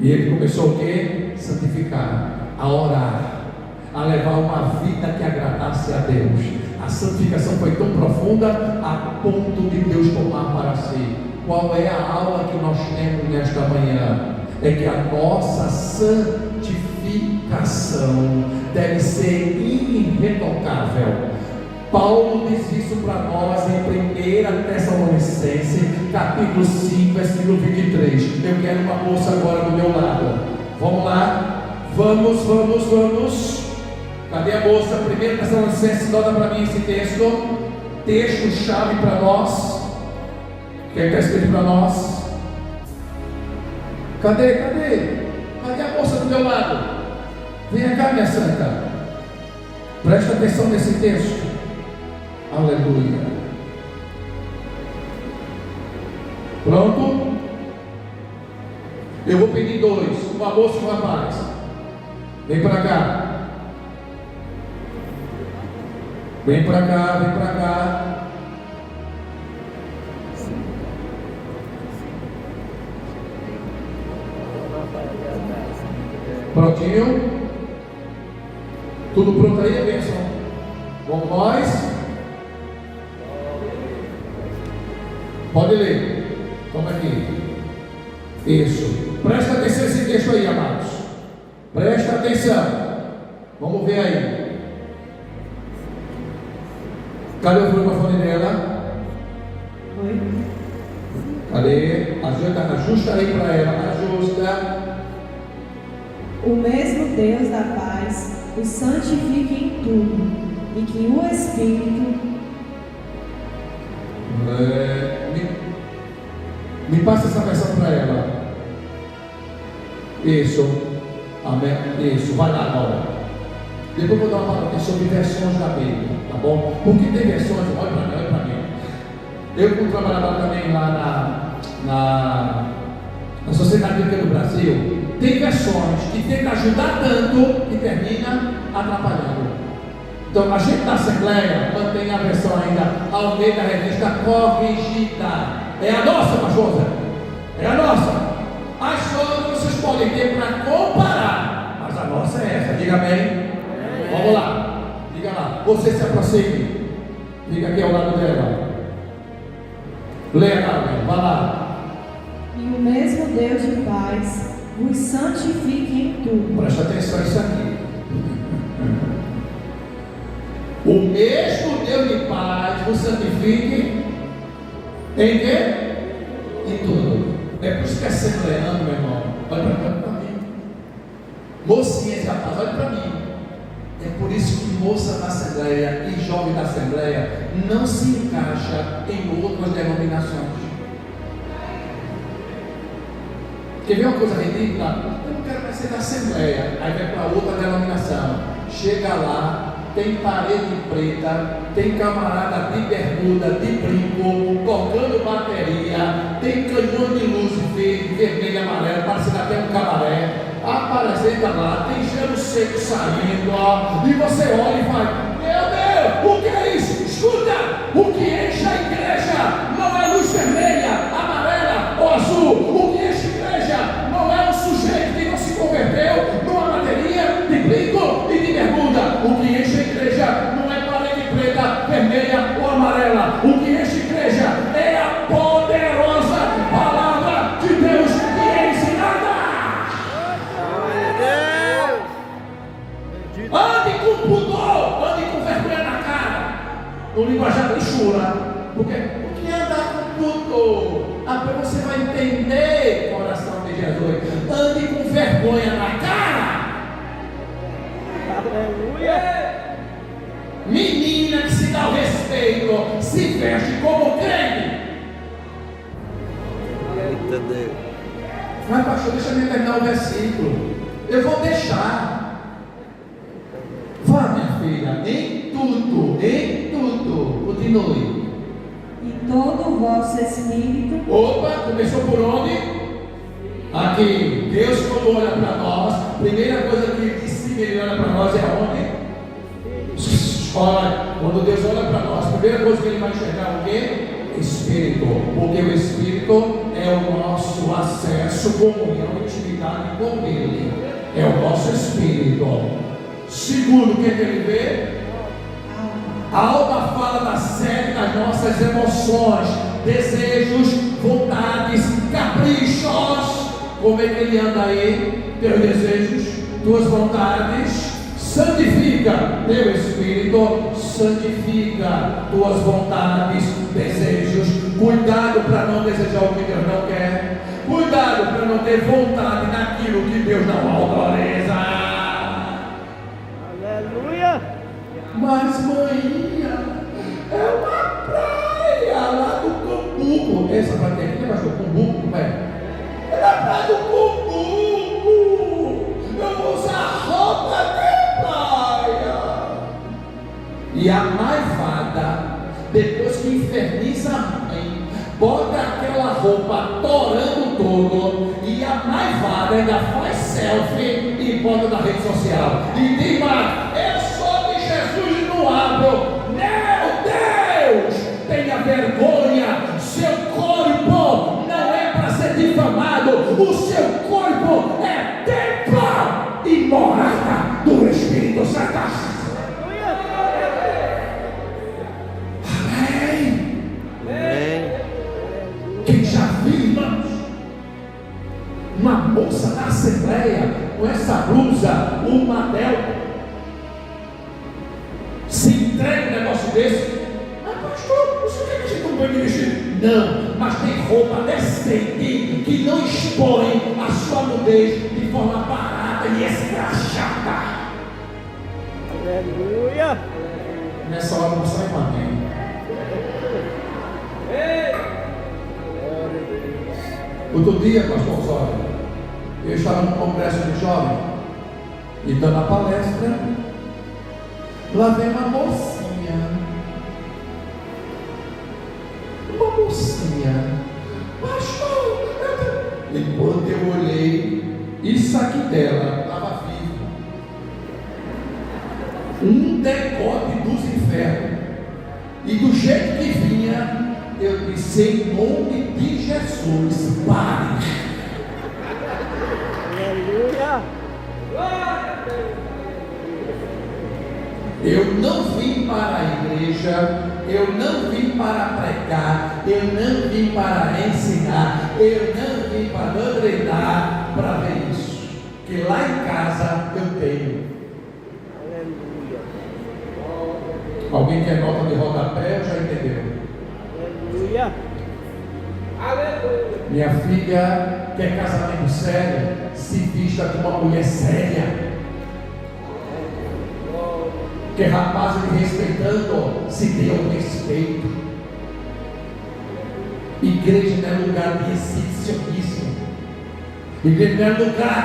E ele começou o quê? Santificar, a orar, a levar uma vida que agradasse a Deus. A santificação foi tão profunda a ponto de Deus tomar para si. Qual é a aula que nós temos nesta manhã? É que a nossa santificação deve ser irretocável. Paulo diz isso para nós em 1 Tessalonicenses, capítulo 5, versículo 23. Eu quero uma moça agora do meu lado. Vamos lá? Vamos. Cadê a moça? 1 Tessalonicenses, nota para mim esse texto. Texto-chave para nós. O que está escrito para nós? Cadê? Cadê a moça do meu lado? Venha cá, minha santa. Presta atenção nesse texto. Aleluia. Pronto? Eu vou pedir dois, uma moça e um rapaz. Vem para cá. Vem para cá. Prontinho? Tudo pronto aí, bênção? Vamos nós? Pode ler. Toma aqui. Isso. Presta atenção nesse texto aí, amados. Presta atenção. Vamos ver aí. Cadê o microfone dela? Oi. Cadê? Ajusta aí para ela. Ajusta. O mesmo Deus da paz o santifique em tudo, e que o Espírito me passa essa versão para ela. Isso. Amém. Isso. Vai lá agora. Depois eu vou dar uma palavra sobre versões da Bíblia, tá bom? Porque tem versões, olha para mim. Eu, como trabalhava também lá na Sociedade Bíblica do Brasil, tem versões que tentam ajudar tanto que termina atrapalhando. Então a gente da Assembleia mantém a versão ainda Almeida Revista Corrigida. É a nossa, pastor Zé. É a nossa. As outras vocês podem ter para comparar, mas a nossa é essa. Diga amém. Vamos lá. Diga lá. Você se aproxime. Fica aqui ao lado dela. Leia, Carmen. Vai lá. E o mesmo Deus de paz vos santifique em tudo. Presta atenção a isso aqui. O mesmo Deus de paz vos santifique em quê? Em tudo. É por isso que é assembleando, meu irmão. Olha para mim. Mocinhas, rapaz, olha para mim. É por isso que moça da Assembleia e jovem da Assembleia não se encaixa em outras denominações. Quer ver uma coisa ridícula? Eu não quero mais ser da Assembleia. Aí vai para outra denominação. Chega lá, tem parede preta, tem camarada de bermuda, de brinco, tocando bateria, tem canhão de luz verde, vermelho e amarelo, parecendo até um cabaré. Apresenta lá, tem gelo seco saindo, ó, e você olha e fala: meu Deus, o que é isso? Escuta, o que enche a igreja Apenas você vai entender o coração de Jesus. Ande com vergonha na cara. Aleluia. Menina que se dá o respeito, se veste como crente. Eita Deus. Mas pastor, deixa eu terminar o versículo. Eu vou deixar. Vá, minha filha, em tudo. Continue. E todo o vosso espírito. Opa, começou por onde? Aqui. Deus, quando olha para nós, a primeira coisa que ele disse que ele olha para nós é onde? Olha, quando Deus olha para nós, a primeira coisa que ele vai enxergar é o quê? Espírito, porque o Espírito é o nosso acesso, comunhão, intimidade com Ele, é o nosso Espírito. Segundo, o que ele vê? A alma fala da sede das nossas emoções, desejos, vontades, caprichos. Como é que ele anda aí? Teus desejos, tuas vontades. Santifica teu espírito, santifica tuas vontades, desejos. Cuidado para não desejar o que Deus não quer. Cuidado para não ter vontade naquilo que Deus não autoriza. Aleluia. Mas maninha, é uma praia lá do Cumbuco. Essa praia aqui, mas o Cumbuco, como é? É na praia do Cumbuco. Eu vou usar roupa de praia. E a maivada, depois que inferniza a mãe, bota aquela roupa torando todo, e a maivada ainda faz selfie e bota na rede social. E tem mais, eu sou de Jesus e não abro. Meu Deus, tenha vergonha. Seu corpo não é para ser difamado. O seu corpo é templo e morada do Espírito Santo. Amém. Amém. Quem já viu, irmãos, uma moça na assembleia com essa blusa, uma delta, se entrega um negócio desse? Mas pastor, você quer que a gente não pode vestir? Não, mas tem roupa decente que não expõe a sua nudez de forma barata e escrachada. Aleluia. Nessa hora não sai para mim. Outro dia, pastor Osório, eu estava num congresso de jovens e dando a palestra, lá vem uma mocinha, pastor, e quando eu olhei, isso aqui dela estava vivo, um decote dos infernos, e do jeito que vinha, eu disse, em nome de Jesus, pare. Aleluia. Eu não vim para a igreja, eu não vim para pregar, eu não vim para ensinar, eu não vim para doutrinar para ver isso. Que lá em casa eu tenho. Aleluia. Alguém quer nota de rodapé, já entendeu? Aleluia. Minha filha quer casamento sério, se vista como uma mulher séria. Que rapaz lhe respeitando, se dê o respeito. Igreja não é lugar de exibicionismo. Igreja não é lugar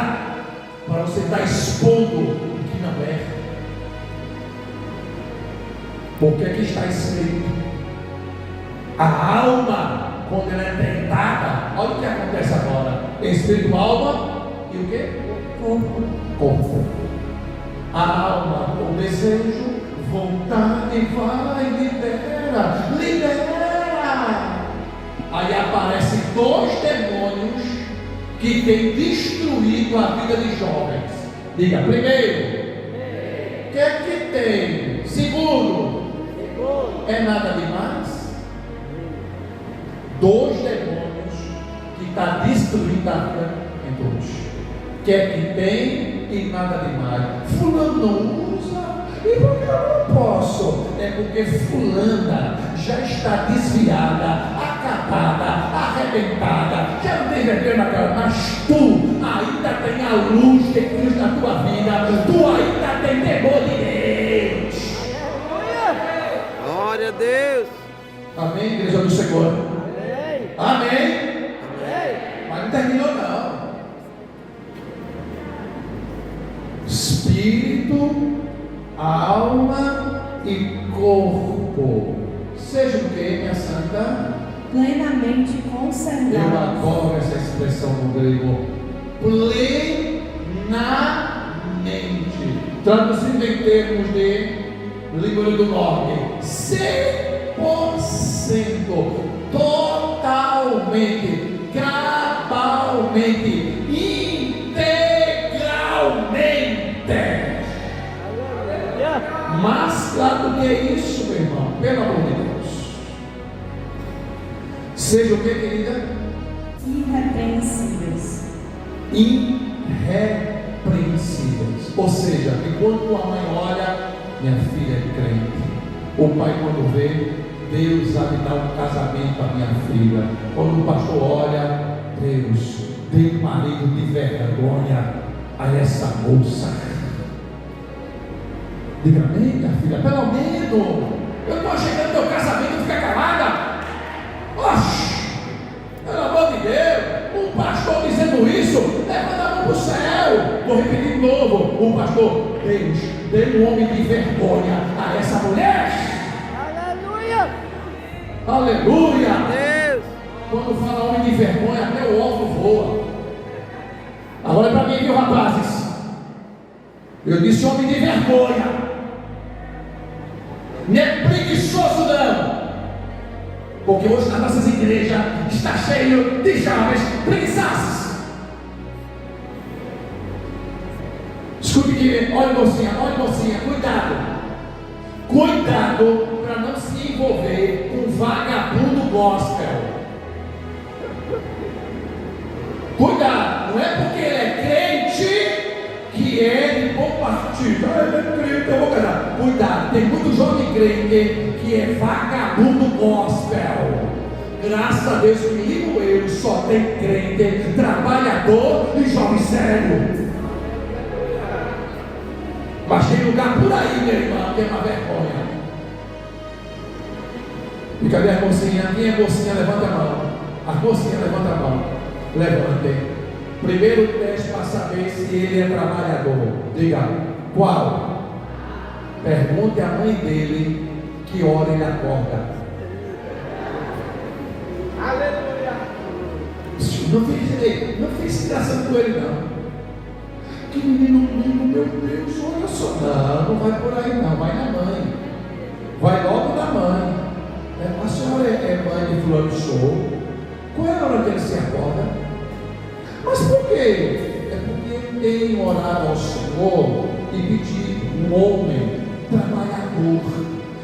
para você estar expondo o que não é. Porque aqui está escrito: a alma, quando ela é tentada, olha o que acontece agora: espírito, alma e o que? Corpo. A alma, o desejo, vontade, vai, libera. Aí aparecem dois demônios que têm destruído a vida de jovens. Diga, primeiro, o que é que tem? Segundo, é nada demais? Dois demônios que estão destruindo a vida em todos. O que é que tem? E nada demais. Fulano não usa, e porque eu não posso? É porque fulana já está desviada, acabada, arrebentada arrebentada, já não tem vergonha na cara, mas tu ainda tem a luz de Cristo na tua vida, tu ainda tem temor de Deus. Glória a Deus. Amém, igreja do Senhor? Amém. Amém? Mas não terminou não. Espírito, alma e corpo, seja o que, minha santa? Plenamente Eu conservados. adoro essa expressão no grego. Plenamente. Traduzindo em termos de língua do norte, 100%, totalmente, cabalmente, integralmente. Aleluia. Mais claro do que isso, meu irmão, pelo amor de Deus. Seja o que, querida? Irrepreensíveis. Irrepreensíveis. Ou seja, que quando a mãe olha, minha filha é crente. O pai, quando vê, Deus vai me dar um casamento à minha filha. Quando o pastor olha, Deus, dê um marido de vergonha a essa moça. Diga amém, minha filha, pelo menos eu estou chegando no teu casamento e fica calada. Oxe, pelo amor de Deus, um pastor dizendo isso, levanta a mão para o céu. Vou repetir de novo, o pastor, Deus, dê um homem de vergonha a essa mulher. Aleluia. Aleluia. Deus. Quando fala homem de vergonha, até o ovo voa. Agora é para mim, viu, rapazes? Eu disse homem de vergonha. Não é preguiçoso não. Porque hoje nas nossas igrejas está cheio de jovens preguiçosos. Escute que, olha mocinha, cuidado. Cuidado para não se envolver com vagabundo gospel. Cuidado, não é porque ele é crente que é de bom partido. Ah, ele é crente, eu vou casar. Cuidado, tem muito jovem crente que é vagabundo gospel. Graças a Deus que Limoeiro só tem crente, trabalhador e jovem sério. Mas tem lugar por aí, minha irmã, que é uma vergonha. E cadê a mocinha? Quem é mocinha? Levanta a mão. A mocinha, levanta a mão. Levante. Primeiro teste para saber se ele é trabalhador. Diga, qual? Pergunte à mãe dele que hora ele acorda. Aleluia. Não fez graça com ele não. Que menino lindo, meu Deus, olha só. Não vai por aí não, vai na mãe. Vai logo na mãe. A senhora é mãe de fulano de show. Qual é a hora que ele se acorda? Mas por quê? É porque tem orado ao Senhor e pedir um homem trabalhador.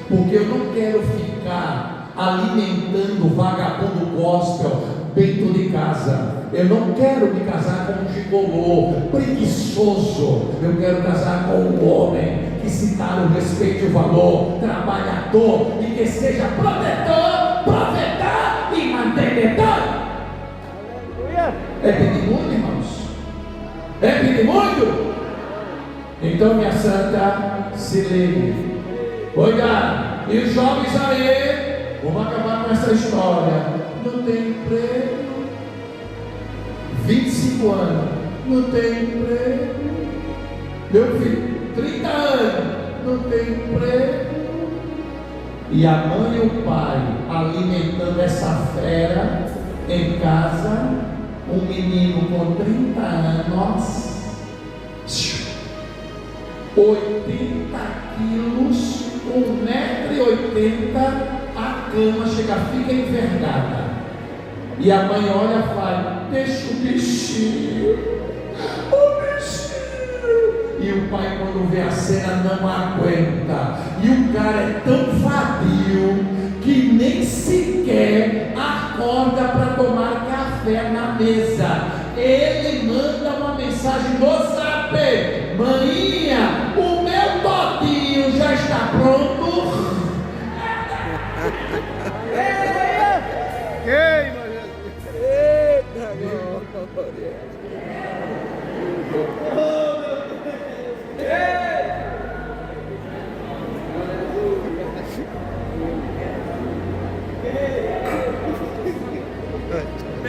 Porque eu não quero ficar alimentando vagabundo gospel dentro de casa. Eu não quero me casar com um gigolô preguiçoso. Eu quero casar com um homem que se dá o respeito e o valor, trabalhador e que seja protetor, provedor e mantenedor. Aleluia. É pedir muito, irmãos? É pedir muito? Então, minha santa, se ligue. Cuidado. E os jovens aí, vamos acabar com essa história. Não tem emprego. 25 anos, não tem emprego. Meu filho, 30 anos, não tem emprego. E a mãe e o pai alimentando essa fera em casa. Um menino com 30 anos, 80 quilos, 1,80 m, a cama chega, fica envergada. E a mãe olha e fala, deixa o bichinho, o bichinho. E o pai, quando vê a cena, não aguenta. E o cara é tão vadio que nem sequer acorda para tomar café na mesa. Ele manda uma mensagem no zap: maninha, o meu todinho já está pronto. Queima, Jesus.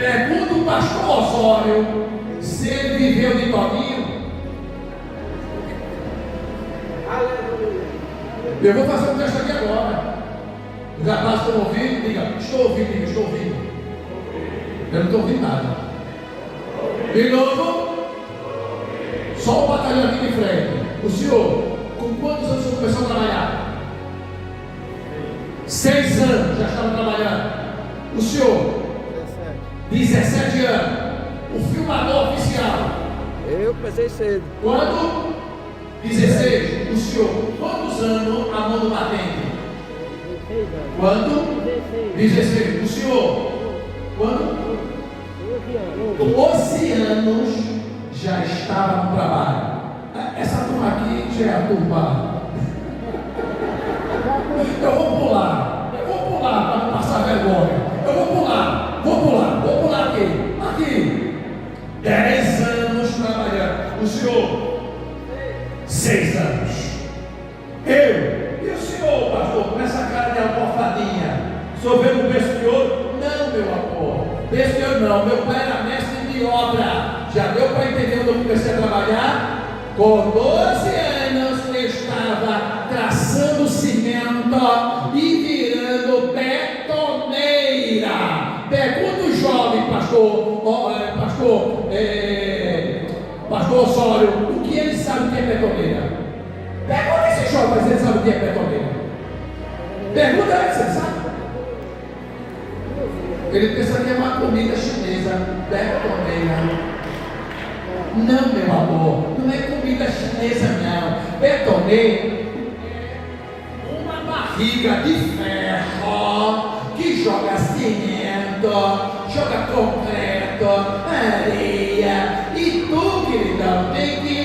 Pergunta o pastor Osório se ele viveu de Toninho. Eu vou fazer um teste aqui agora. Os rapazes estão ouvindo? Diga, estou ouvindo, diga, estou ouvindo. Eu não estou ouvindo nada. De novo. Só o batalhão aqui de frente. O senhor, com quantos anos o senhor começou a trabalhar? 6 anos já estava trabalhando. O senhor? 17 anos. O filmador oficial? Eu comecei cedo. Quando? 16. O senhor? Quantos anos a mão do batente? 16 anos. Quando? 16. O senhor? Quando? 12 anos já estava no trabalho. Essa turma aqui já é a turma. Eu vou pular para não passar vergonha. Eu vou pular aqui. 10 anos trabalhando. O senhor? 6 anos. E o senhor, pastor, com essa cara de almofadinha? O senhor veio com berço de ouro? Não, meu amor. Berço de ouro não. Meu pai era mestre de obra. Já deu para entender quando eu comecei a trabalhar? Com 12 anos eu estava traçando cimento e virando betoneira. Pergunta o jovem pastor Osório, o que ele sabe o que é betoneira? Pergunta esse jovem se ele sabe o que é betoneira. Pergunta ele se ele sabe. Ele pensa que é uma comida chinesa, betoneira. Não, meu amor, não é comida chinesa não. Betoneira é uma barriga de ferro que joga cimento, joga concreto, areia, e tu, queridão, tem que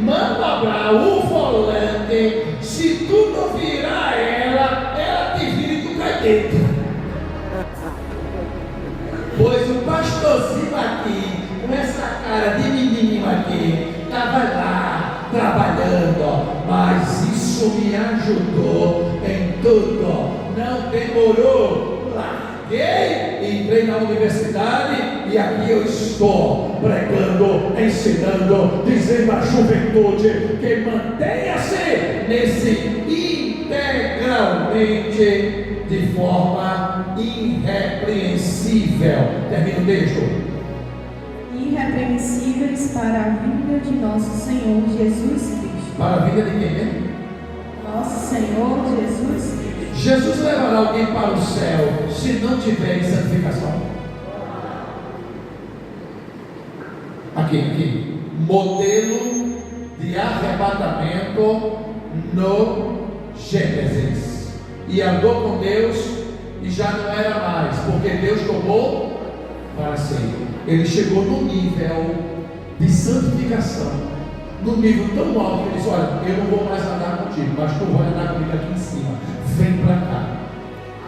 manobrar o volante. Se tu não virar ela te vira e tu cai dentro. Pois o pastorzinho aqui, com essa cara de menininho aqui, estava lá trabalhando, mas isso me ajudou em tudo. Não demorou. Larguei, entrei na universidade e aqui eu estou pregando, ensinando, dizendo à juventude que mantenha-se nesse integralmente de forma irrepreensível. Termina o texto. Irrepreensíveis para a vinda de nosso Senhor Jesus Cristo. Para a vida de quem mesmo? Nosso Senhor Jesus Cristo. Jesus levará alguém para o céu se não tiver santificação. Aqui. Modelo de arrebatamento no Gênesis. E andou com Deus e já não era mais, porque Deus tomou para si. Ele chegou no nível de santificação, no nível tão alto que ele disse: olha, eu não vou mais andar contigo, mas tu vai andar comigo aqui em cima, vem para cá.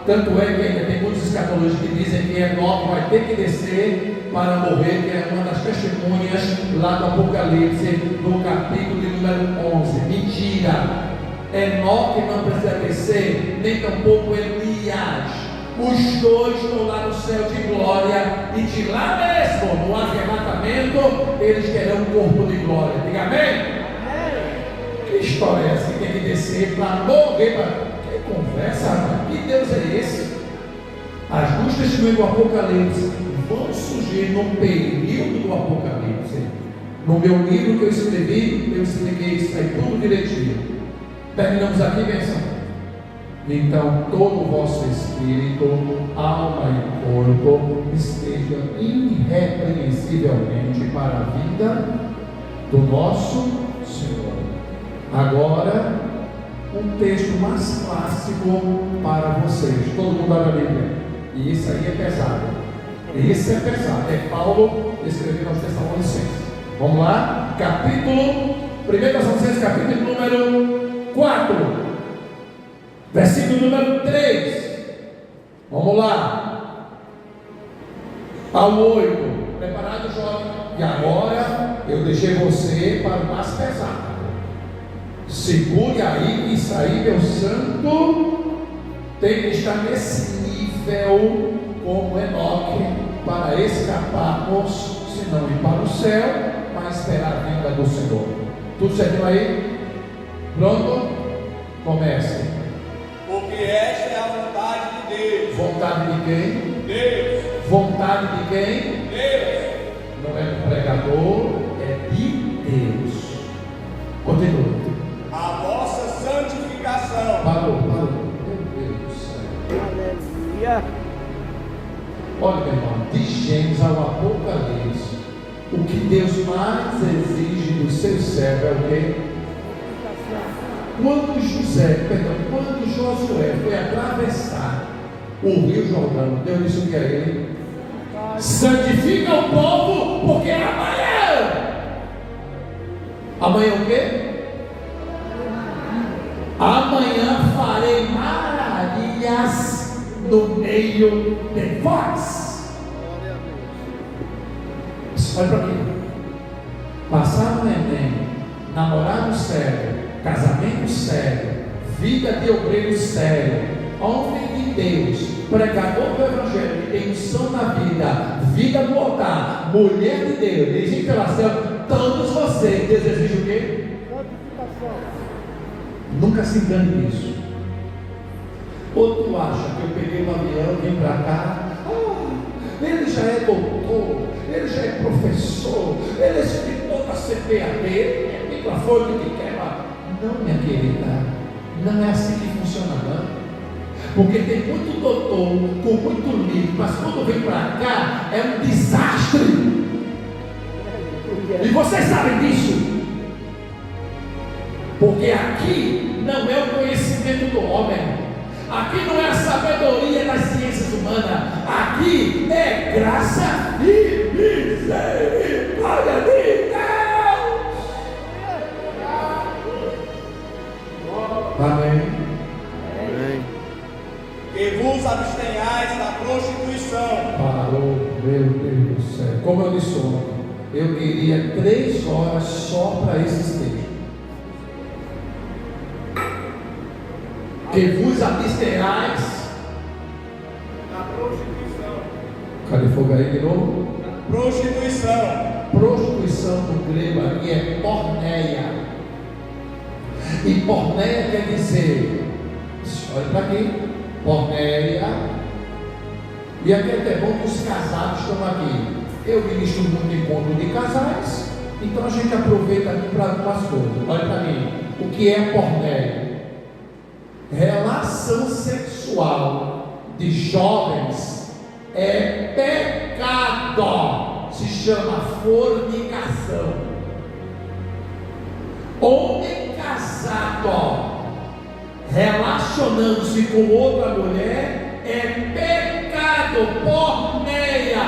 Tanto é que ainda tem muitos escatologistas que dizem que Enoque vai ter que descer para morrer, que é uma das testemunhas lá do Apocalipse, no capítulo de número 11. Mentira! Enoque não precisa descer, nem tampouco Elias. Os dois estão lá no céu de glória, e de lá mesmo, no arrebatamento, eles terão um corpo de glória. Diga amém? Que história é essa que tem que descer para morrer? Que conversa, que Deus é esse? As duas testemunhas do Apocalipse vão surgir no período do Apocalipse. No meu livro que eu escrevi, eu expliquei isso aí tudo direitinho. Terminamos aqui, bênção. Então, todo o vosso espírito, alma e corpo estejam irrepreensivelmente para a vida do nosso Senhor. Agora, um texto mais clássico para vocês. Todo mundo abre a Bíblia. E isso aí é pesado. Esse é pesado. É Paulo escrevendo aos Tessalonicenses. Vamos lá? Capítulo 1 Tessalonicenses, capítulo número 4, versículo número 3. Vamos lá. Ao 8. Preparado, jovem? E agora eu deixei você para o mais pesado. Segure aí, que isso aí, meu santo, tem que estar nesse nível como Enoque para escaparmos, se não ir para o céu, mas esperar a vinda do Senhor. Tudo certinho aí? Pronto? Comece. Porque esta é a vontade de Deus. Vontade de quem? Deus. Vontade de quem? Deus. Não é do pregador, é de Deus. Continua. A vossa santificação. Parou. Meu Deus do céu. Aleluia. Olha, meu irmão, de Gênesis ao Apocalipse, o que Deus mais exige do seu servo é o quê? Quando Josué foi atravessar o Rio Jordão, Deus disse o que a ele? Santifica o povo, porque amanhã o quê? Amanhã farei maravilhas no meio de vós. Olha para aqui. Passar no Enem, namorado sério, casamento sério, vida de obreiro sério, homem de Deus, pregador do Evangelho, que tem unção na vida no altar, mulher de Deus, dirigir pela céu, todos vocês desejam o quê? Nunca se engane nisso. Ou tu acha que eu peguei um avião, vim para cá, ele já é doutor, ele já é professor, ele é escritor da CPAD, é microfone que quebra. Não, minha querida, não é assim que funciona, não. Porque tem muito doutor com muito livro, mas quando vem para cá é um desastre. E vocês sabem disso. Porque aqui não é o conhecimento do homem, aqui não é a sabedoria das ciências humanas, aqui é graça e misericórdia de Deus. Amém. Que vos abstenhais da prostituição. Parou, meu Deus do céu. Como eu disse ontem, eu queria 3 horas só para esses textos. Que vos abstenhais Da prostituição. Cadê fogo aí de novo? Prostituição. Prostituição no grego aqui é porneia. E porneia quer dizer, olha para aqui, porneia. E aqui é até bom que os casados estão aqui. Eu ministro muito encontro de casais, então a gente aproveita aqui para algumas coisas. Olha para mim, o que é porneia? Relação sexual de jovens é pecado, se chama fornicação. Homem casado relacionando-se com outra mulher é pecado, porneia,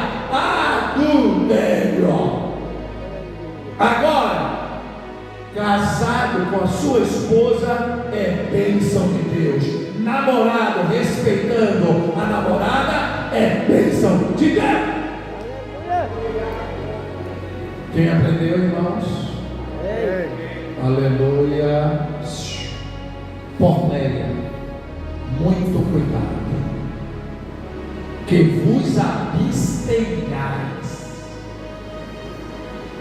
adultério. Agora, casado com a sua esposa é bênção de Deus. Namorado respeitando a namorada é bênção de Deus. Quem aprendeu, irmãos? Aleluia. Porneia, muito cuidado. Que vos abstenhais,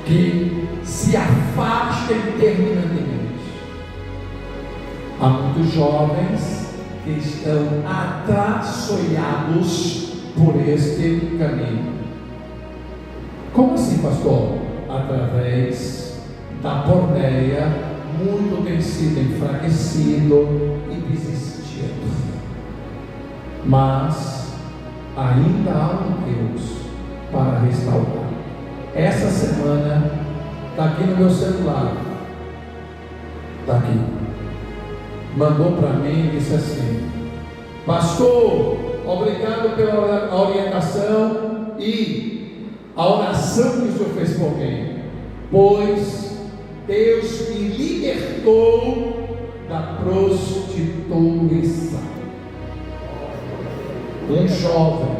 que se afastem terminantemente. Há muitos jovens que estão atrassolhados por este caminho. Como assim, pastor? Através da porneia, muito tem sido enfraquecido e desistido. Mas ainda há um Deus para restaurar. Essa semana está aqui no meu celular. Está aqui. Mandou para mim e disse assim: pastor, obrigado pela orientação e a oração que o senhor fez por mim, pois Deus me libertou da prostituição. Um jovem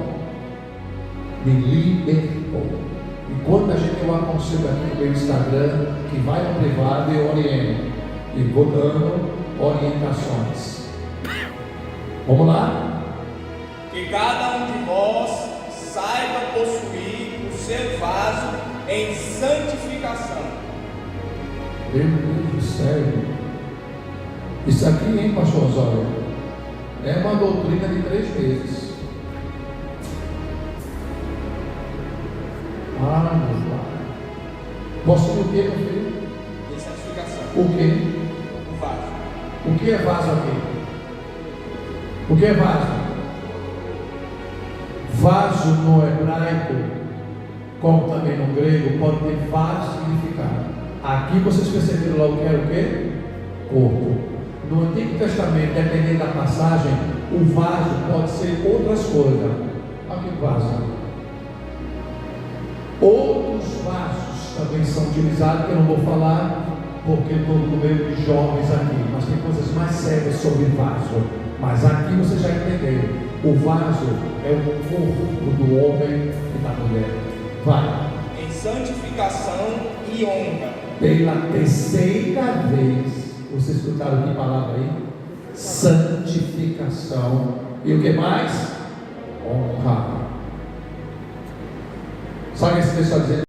me libertou. E quando a gente eu aconselho aqui no meu Instagram, que vai no privado e orienta, e vou dando orientações. Vamos lá? Que cada um de vós saiba possuir o seu vaso em santificação. Meu Deus do céu. Isso aqui, hein, pastor Osório? É uma doutrina de 3 meses. Ah, meu pai. Possui o que, meu filho? Em santificação. O que? O vaso. O que é vaso aqui? O que é vaso? Vaso no hebraico, como também no grego, pode ter vários significados. Aqui vocês perceberam logo que era o quê? Corpo. No Antigo Testamento, dependendo da passagem, o vaso pode ser outras coisas. Aqui o vaso. Outros vasos também são utilizados, que eu não vou falar, porque estou no meio de jovens aqui, mas tem coisas mais sérias sobre vaso. Mas aqui você já entendeu. O vaso é o corpo do homem e da mulher. Vai. Em santificação e honra. Pela 3ª vez, vocês escutaram que palavra aí? Santificação. E o que mais? Honra. Sabe esse texto está dizendo?